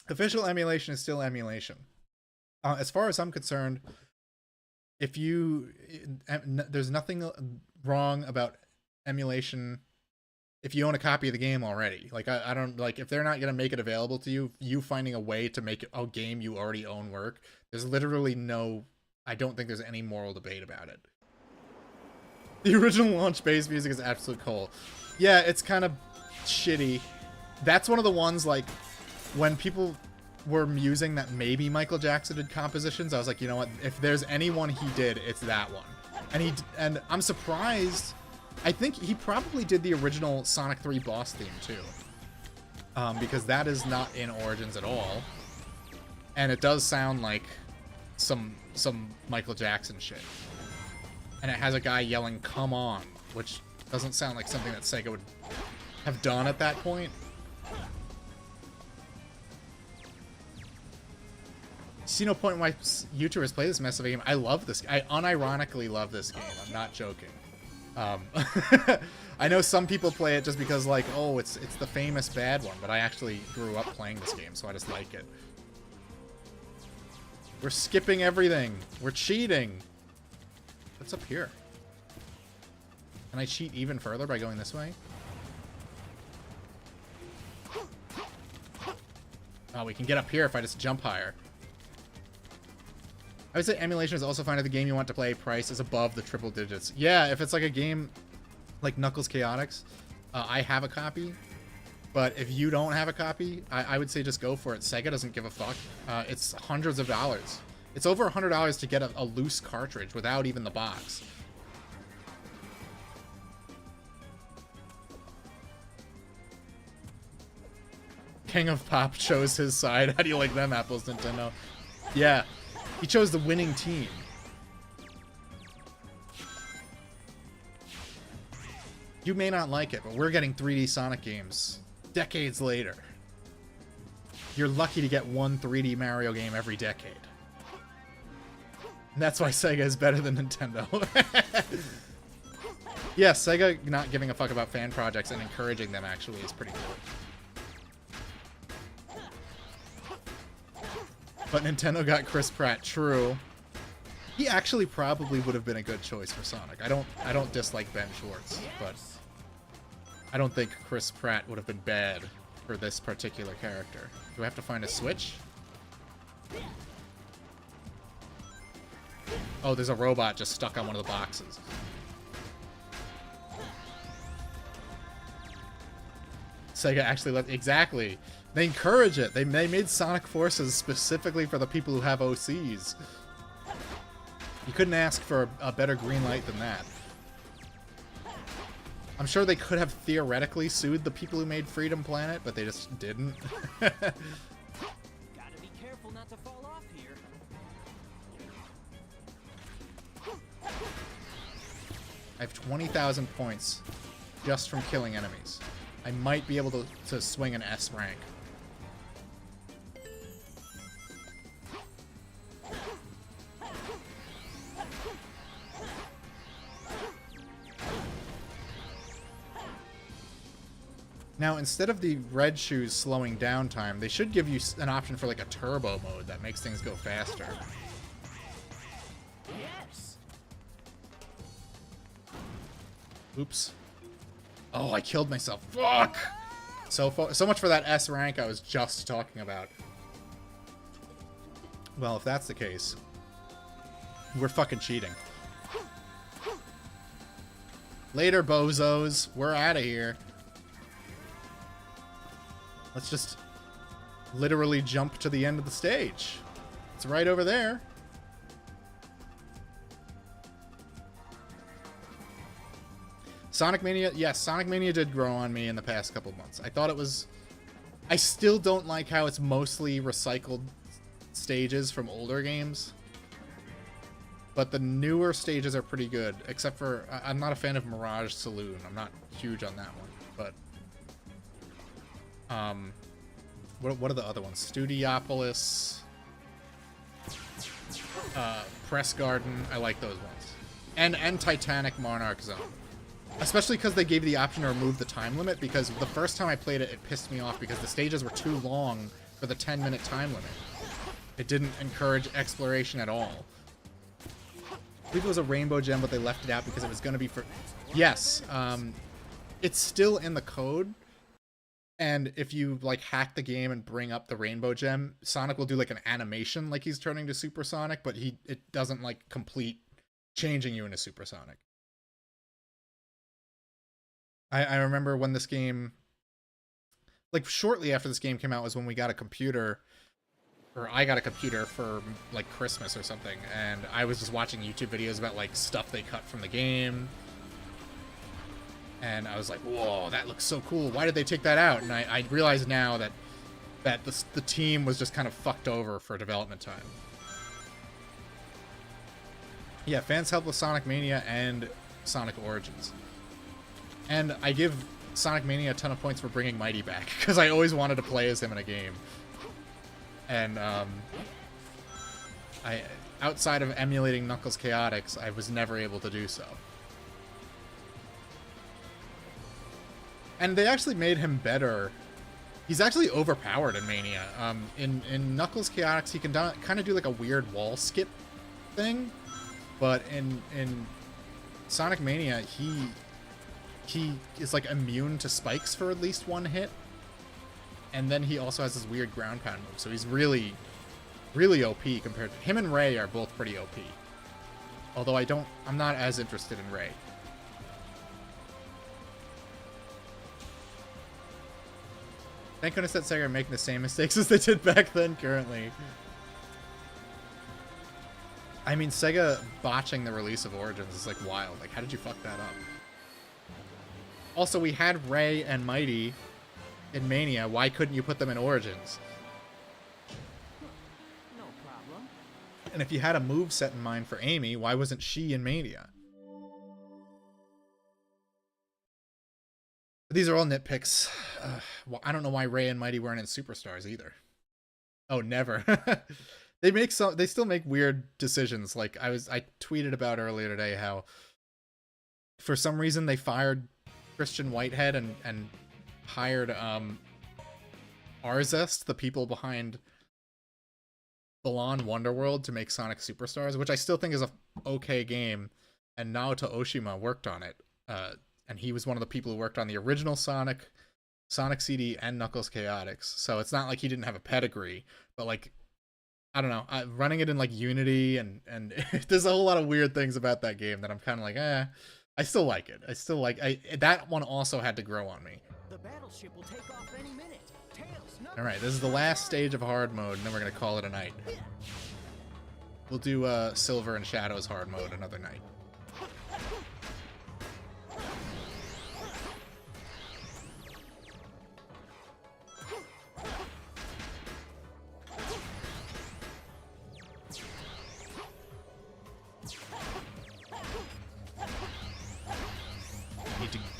Official emulation is still emulation. As far as I'm concerned, there's nothing wrong about emulation if you own a copy of the game already. Like, I don't, like, if they're not going to make it available to you, you finding a way to make a game you already own work, there's literally no, I don't think there's any moral debate about it. The original launch bass music is absolute cool. Yeah, it's kind of shitty. That's one of the ones, like, when were musing that maybe Michael Jackson did compositions, I was like, you know what? If there's anyone he did, it's that one. And I'm surprised. I think he probably did the original Sonic 3 boss theme too, because that is not in Origins at all, and it does sound like some Michael Jackson shit. And it has a guy yelling "Come on," which doesn't sound like something that Sega would have done at that point. See no point why YouTubers play this mess of a game. I love this. I unironically love this game. I'm not joking. I know some people play it just because, like, oh, it's the famous bad one, but I actually grew up playing this game, so I just like it. We're skipping everything. We're cheating. What's up here? Can I cheat even further by going this way? Oh, we can get up here if I just jump higher. I would say emulation is also fine if the game you want to play price is above the triple digits. Yeah, if it's like a game like Knuckles Chaotix, I have a copy. But if you don't have a copy, I would say just go for it. Sega doesn't give a fuck. It's hundreds of dollars. It's over $100 to get a loose cartridge without even the box. King of Pop chose his side. How do you like them apples, Nintendo? Yeah. He chose the winning team. You may not like it, but we're getting 3D Sonic games decades later. You're lucky to get one 3D Mario game every decade. And that's why Sega is better than Nintendo. Yeah, Sega not giving a fuck about fan projects and encouraging them actually is pretty cool. But Nintendo got Chris Pratt. True. He actually probably would have been a good choice for Sonic. I don't dislike Ben Schwartz, but I don't think Chris Pratt would have been bad for this particular character. Do I have to find a switch? Oh, there's a robot just stuck on one of the boxes. Sega actually let... Exactly. They encourage it. They made Sonic Forces specifically for the people who have OCs. You couldn't ask for a better green light than that. I'm sure they could have theoretically sued the people who made Freedom Planet, but they just didn't. Gotta be careful not to fall off here. I have 20,000 points just from killing enemies. I might be able to swing an S rank. Now, instead of the red shoes slowing down time, they should give you an option for like a turbo mode that makes things go faster. Yes. Oops. Oh, I killed myself. Fuck! So much for that S rank I was just talking about. Well, if that's the case, we're fucking cheating. Later, bozos. We're out of here. Let's just literally jump to the end of the stage. It's right over there. Sonic Mania, yes, Sonic Mania did grow on me in the past couple months. I thought it was... I still don't like how it's mostly recycled stages from older games. But the newer stages are pretty good, except for... I'm not a fan of Mirage Saloon. I'm not huge on that one, but... What are the other ones? Studiopolis, Press Garden. I like those ones, and Titanic Monarch Zone, especially because they gave the option to remove the time limit. Because the first time I played it, it pissed me off because the stages were too long for the 10-minute time limit. It didn't encourage exploration at all. I believe it was a rainbow gem, but they left it out because it was going to be for... Yes, it's still in the code. And if you, like, hack the game and bring up the rainbow gem, Sonic will do, like, an animation like he's turning to Super Sonic, but it doesn't, like, complete changing you into Super Sonic. I remember when this game... Like, shortly after this game came out was when we got a computer, or I got a computer for like Christmas or something, and I was just watching YouTube videos about like stuff they cut from the game. And I was like, whoa, that looks so cool. Why did they take that out? And I realize now that the team was just kind of fucked over for development time. Yeah, fans help with Sonic Mania and Sonic Origins. And I give Sonic Mania a ton of points for bringing Mighty back, because I always wanted to play as him in a game. And outside of emulating Knuckles Chaotix, I was never able to do so. And they actually made him better. He's actually overpowered in Mania. In Knuckles Chaotix, he can kind of do like a weird wall skip thing, but in Sonic Mania, he is like immune to spikes for at least one hit, and then he also has this weird ground pound move. So he's really, really OP compared to him. And Ray are both pretty OP. Although I'm not as interested in Ray. Thank goodness that Sega are making the same mistakes as they did back then currently. I mean, Sega botching the release of Origins is like wild. Like, how did you fuck that up? Also, we had Ray and Mighty in Mania. Why couldn't you put them in Origins? No problem. And if you had a move set in mind for Amy, why wasn't she in Mania? But these are all nitpicks. Well, I don't know why Ray and Mighty weren't in Superstars either. Oh, never. They still make weird decisions. Like I tweeted about earlier today how for some reason they fired Christian Whitehead and hired Arzest, the people behind Balan Wonderworld, to make Sonic Superstars, which I still think is a okay game, and Naoto Oshima worked on it. And he was one of the people who worked on the original Sonic CD, and Knuckles Chaotix. So it's not like he didn't have a pedigree, but like, I don't know, running it in like Unity and there's a whole lot of weird things about that game that I'm kind of like, I still like it. That one also had to grow on me. The battleship will take off any minute. Tails, All right, this is the last stage of hard mode, and then we're gonna call it a night. We'll do Silver and Shadows hard mode another night.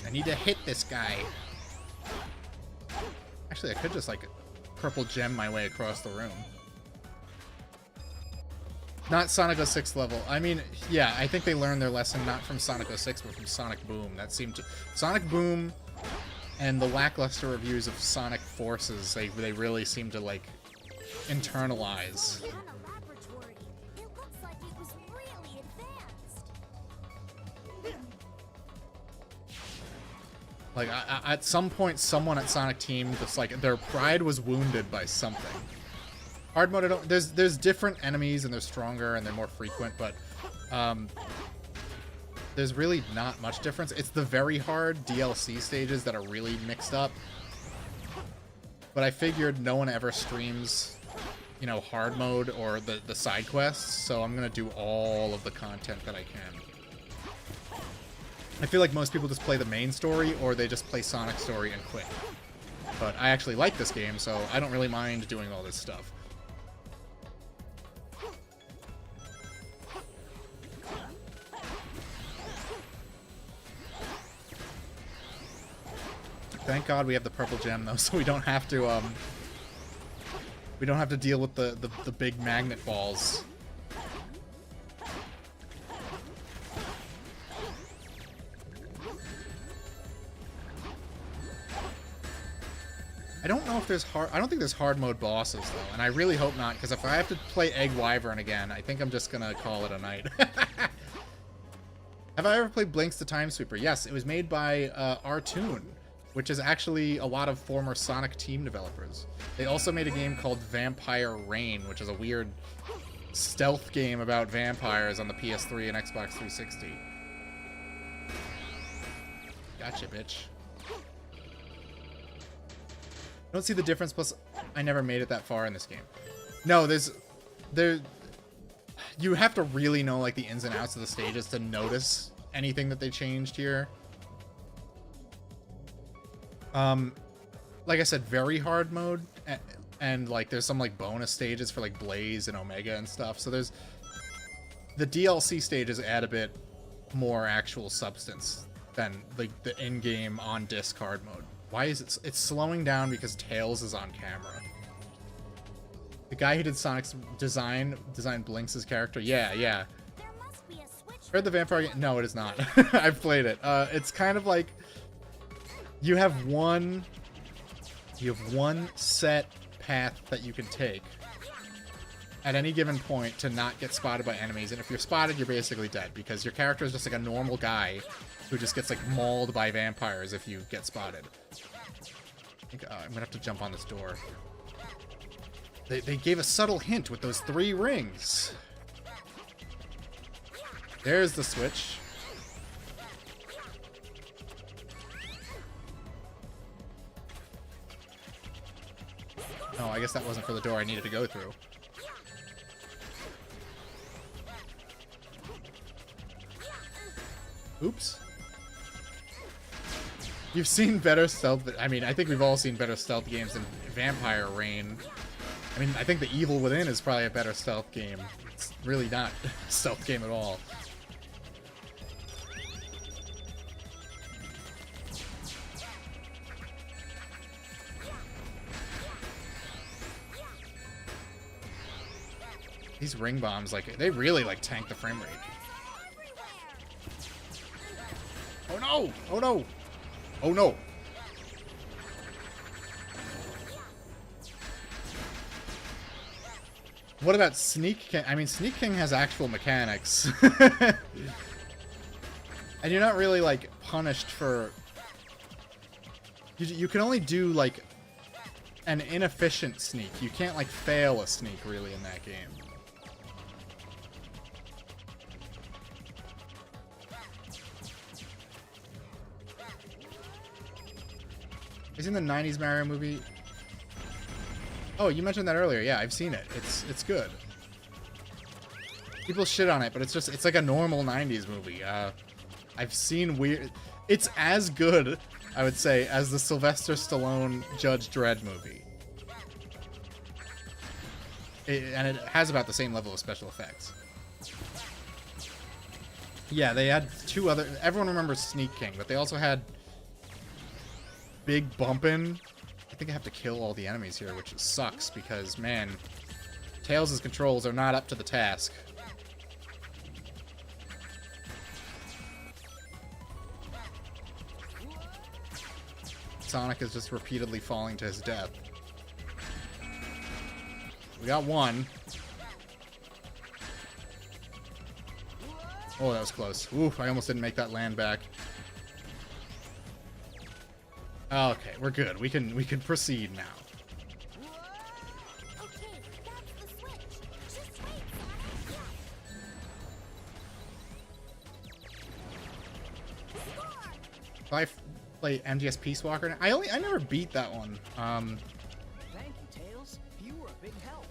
I need to hit this guy. Actually, I could just like purple gem my way across the room. Not Sonic 06 level. I mean, yeah, I think they learned their lesson not from Sonic 06, but from Sonic Boom. That seemed to... Sonic Boom and the lackluster reviews of Sonic Forces, they really seem to like internalize. On a laboratory. It looks like it was really advanced. Like, at some point, someone at Sonic Team, just like, their pride was wounded by something. Hard mode, there's different enemies, and they're stronger, and they're more frequent, but, there's really not much difference. It's the very hard DLC stages that are really mixed up. But I figured no one ever streams, you know, hard mode or the side quests, so I'm gonna do all of the content that I can. I feel like most people just play the main story, or they just play Sonic story and quit. But I actually like this game, so I don't really mind doing all this stuff. Thank God we have the purple gem though, so we don't have to deal with the big magnet balls. I don't know if there's I don't think there's hard mode bosses though, and I really hope not, because if I have to play Egg Wyvern again, I think I'm just gonna call it a night. Have I ever played Blinks the Time Sweeper? Yes, it was made by Artoon, which is actually a lot of former Sonic Team developers. They also made a game called Vampire Reign, which is a weird stealth game about vampires on the PS3 and Xbox 360. Gotcha, bitch. Don't see the difference, plus I never made it that far in this game. No, there. You have to really know like the ins and outs of the stages to notice anything that they changed here. Like I said, very hard mode, and like there's some like bonus stages for like Blaze and Omega and stuff. So there's the DLC stages add a bit more actual substance than like the in-game on disc hard mode. Why is it's slowing down because Tails is on camera? The guy who did Sonic's design Blinks' character. Yeah. There must be a switch. Heard the vampire game? No, it is not. I've played it. It's kind of like you have one set path that you can take at any given point to not get spotted by enemies, and if you're spotted, you're basically dead because your character is just like a normal guy who just gets like mauled by vampires if you get spotted. I think I'm gonna have to jump on this door. They gave a subtle hint with those 3 rings. There's the switch. Oh, I guess that wasn't for the door I needed to go through. Oops. You've seen better stealth. I mean, I think we've all seen better stealth games than Vampire Reign. I mean, I think The Evil Within is probably a better stealth game. It's really not a stealth game at all. These ring bombs, like, they really, like, tank the frame rate. Oh no! Oh no! Oh no! What about Sneak King? I mean, Sneak King has actual mechanics. And you're not really, like, punished for... You can only do, like, an inefficient sneak. You can't, like, fail a sneak, really, in that game. Isn't the 90s Mario movie... Oh, you mentioned that earlier. Yeah, I've seen it. It's good. People shit on it, but it's like a normal 90s movie. I've seen weird... It's as good, I would say, as the Sylvester Stallone Judge Dredd movie. And it has about the same level of special effects. Yeah, they had 2 other... Everyone remembers Sneak King, but they also had... Big Bumpin'. I think I have to kill all the enemies here, which sucks because, man, Tails' controls are not up to the task. Sonic is just repeatedly falling to his death. We got one. Oh, that was close. Oof, I almost didn't make that land back. Okay, we're good. We can proceed now. Okay, that's the switch. Just wait, Sonic. Do I play MGS Peace Walker? I never beat that one. Thank you, Tails. You were a big help.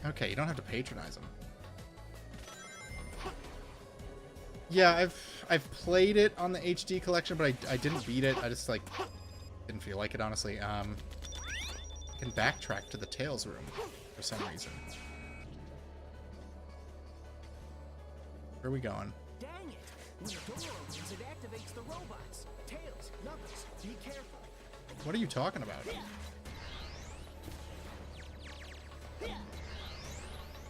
Okay, you don't have to patronize them. Yeah, I've played it on the HD collection, but I didn't beat it. I just like didn't feel like it, honestly. I can backtrack to the Tails room for some reason. Where are we going? Dang it! When the door opens, it activates the robots. Tails, Knuckles, be careful. What are you talking about? I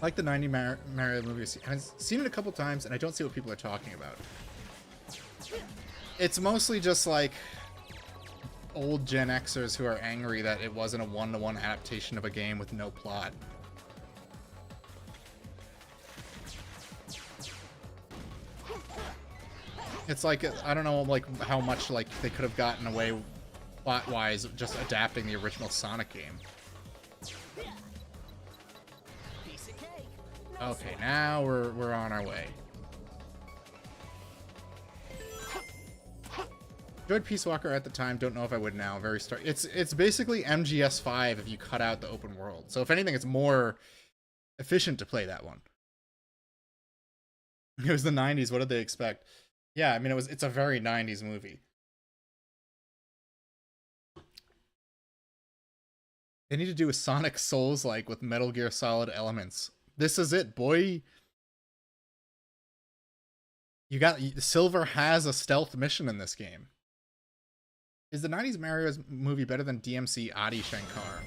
like the 90 Mario movies. I've seen it a couple times, and I don't see what people are talking about. It's mostly just like old Gen Xers who are angry that it wasn't a one-to-one adaptation of a game with no plot. It's like, I don't know, like, how much, like, they could have gotten away plot-wise just adapting the original Sonic game. Piece of cake. Okay, now we're on our way. Enjoyed Peace Walker at the time, don't know if I would now. It's basically MGS5 if you cut out the open world. So if anything, it's more efficient to play that one. It was the 90s. What did they expect? Yeah, I mean, it's a very 90s movie. They need to do a Sonic Souls-like with Metal Gear Solid elements. This is it, boy. You got Silver has a stealth mission in this game. Is the 90s Mario movie better than DMC Adi Shankar?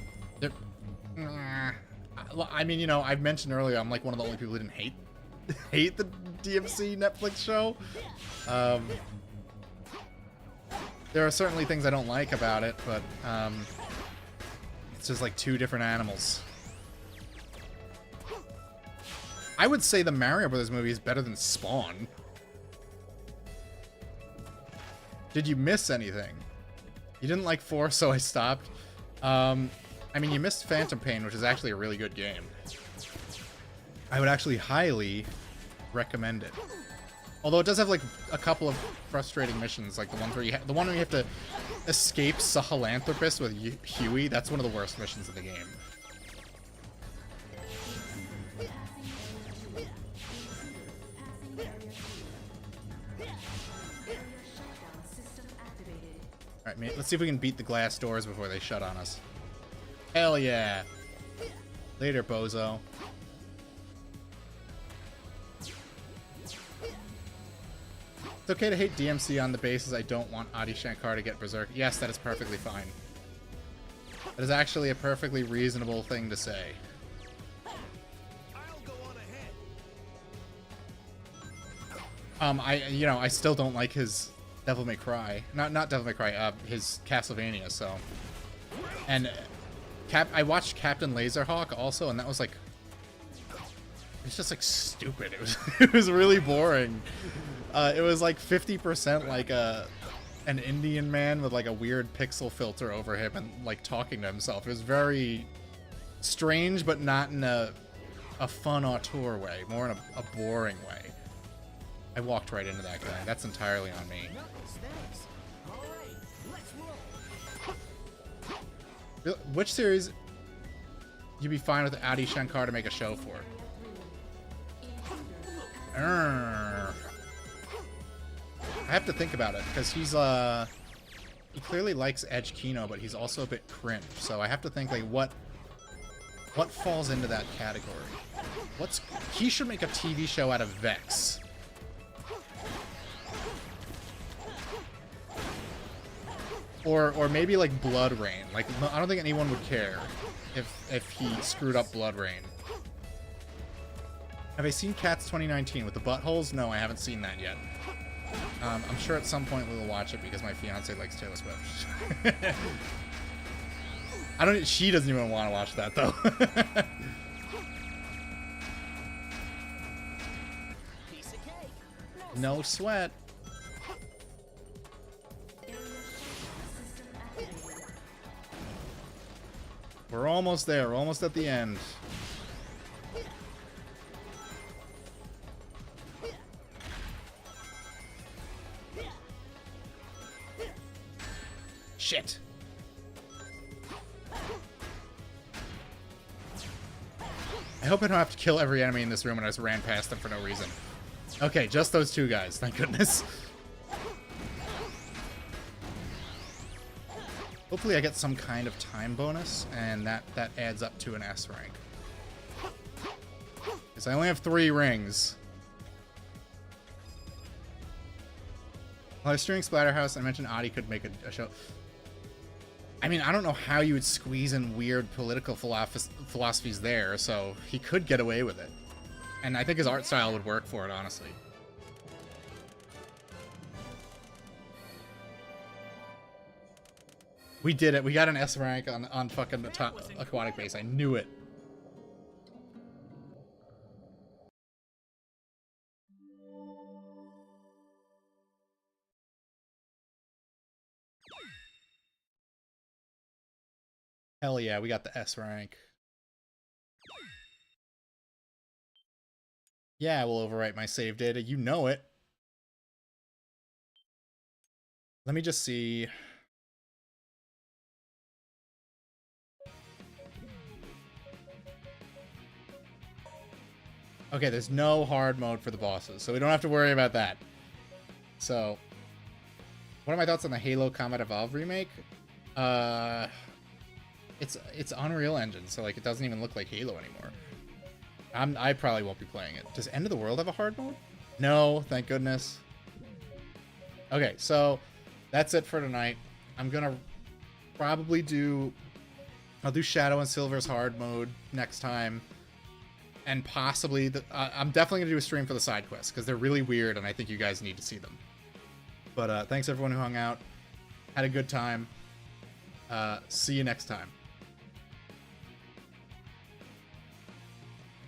I mean, you know, I've mentioned earlier I'm like one of the only people who didn't hate the DMC Netflix show. There are certainly things I don't like about it, but it's just like two different animals. I would say the Mario Brothers movie is better than Spawn. Did you miss anything? You didn't like 4, so I stopped. I mean, you missed Phantom Pain, which is actually a really good game. I would actually highly recommend it. Although it does have like a couple of frustrating missions, like the ones where the one where you have to escape Sahelanthropus with Huey. That's one of the worst missions in the game. Alright, let's see if we can beat the glass doors before they shut on us. Hell yeah! Later, bozo. It's okay to hate DMC on the basis I don't want Adi Shankar to get berserk. Yes, that is perfectly fine. That is actually a perfectly reasonable thing to say. I'll go on ahead. I still don't like his Devil May Cry. Not Devil May Cry, his Castlevania, so. And I watched Captain Laserhawk also, and that was like, it's just like stupid. It was really boring. It was like 50% like an Indian man with like a weird pixel filter over him and like talking to himself. It was very strange, but not in a fun auteur way, more in a boring way. I walked right into that guy. That's entirely on me. Thanks. All right, let's roll. Which series you'd be fine with Adi Shankar to make a show for? I have to think about it, because he's he clearly likes Edge Kino, but he's also a bit cringe. So I have to think like what falls into that category. He should make a TV show out of Vex. Or maybe like Blood Rain. Like, I don't think anyone would care if he screwed up Blood Rain. Have I seen Cats 2019 with the buttholes? No, I haven't seen that yet. I'm sure at some point we will watch it because my fiance likes Taylor Swift. She doesn't even want to watch that though. Piece of cake. No sweat. We're almost there. We're almost at the end. Shit. I hope I don't have to kill every enemy in this room and I just ran past them for no reason. Okay, just those two guys. Thank goodness. Hopefully I get some kind of time bonus, and that adds up to an S rank. Because I only have 3 rings. While I was streaming Splatterhouse, I mentioned Adi could make a show. I mean, I don't know how you would squeeze in weird political philosophies there, so he could get away with it. And I think his art style would work for it, honestly. We did it. We got an S rank on fucking Aquatic Base. I knew it. Hell yeah, we got the S rank. Yeah, we'll overwrite my save data. You know it. Let me just see. Okay, there's no hard mode for the bosses, so we don't have to worry about that. So, what are my thoughts on the Halo Combat Evolved remake? It's Unreal Engine, so like it doesn't even look like Halo anymore. I probably won't be playing it. Does End of the World have a hard mode? No, thank goodness. Okay, so that's it for tonight. I'm gonna probably I'll do Shadow and Silver's hard mode next time, and possibly I'm definitely gonna do a stream for the side quests because they're really weird and I think you guys need to see them. But thanks everyone who hung out. Had a good time. See you next time.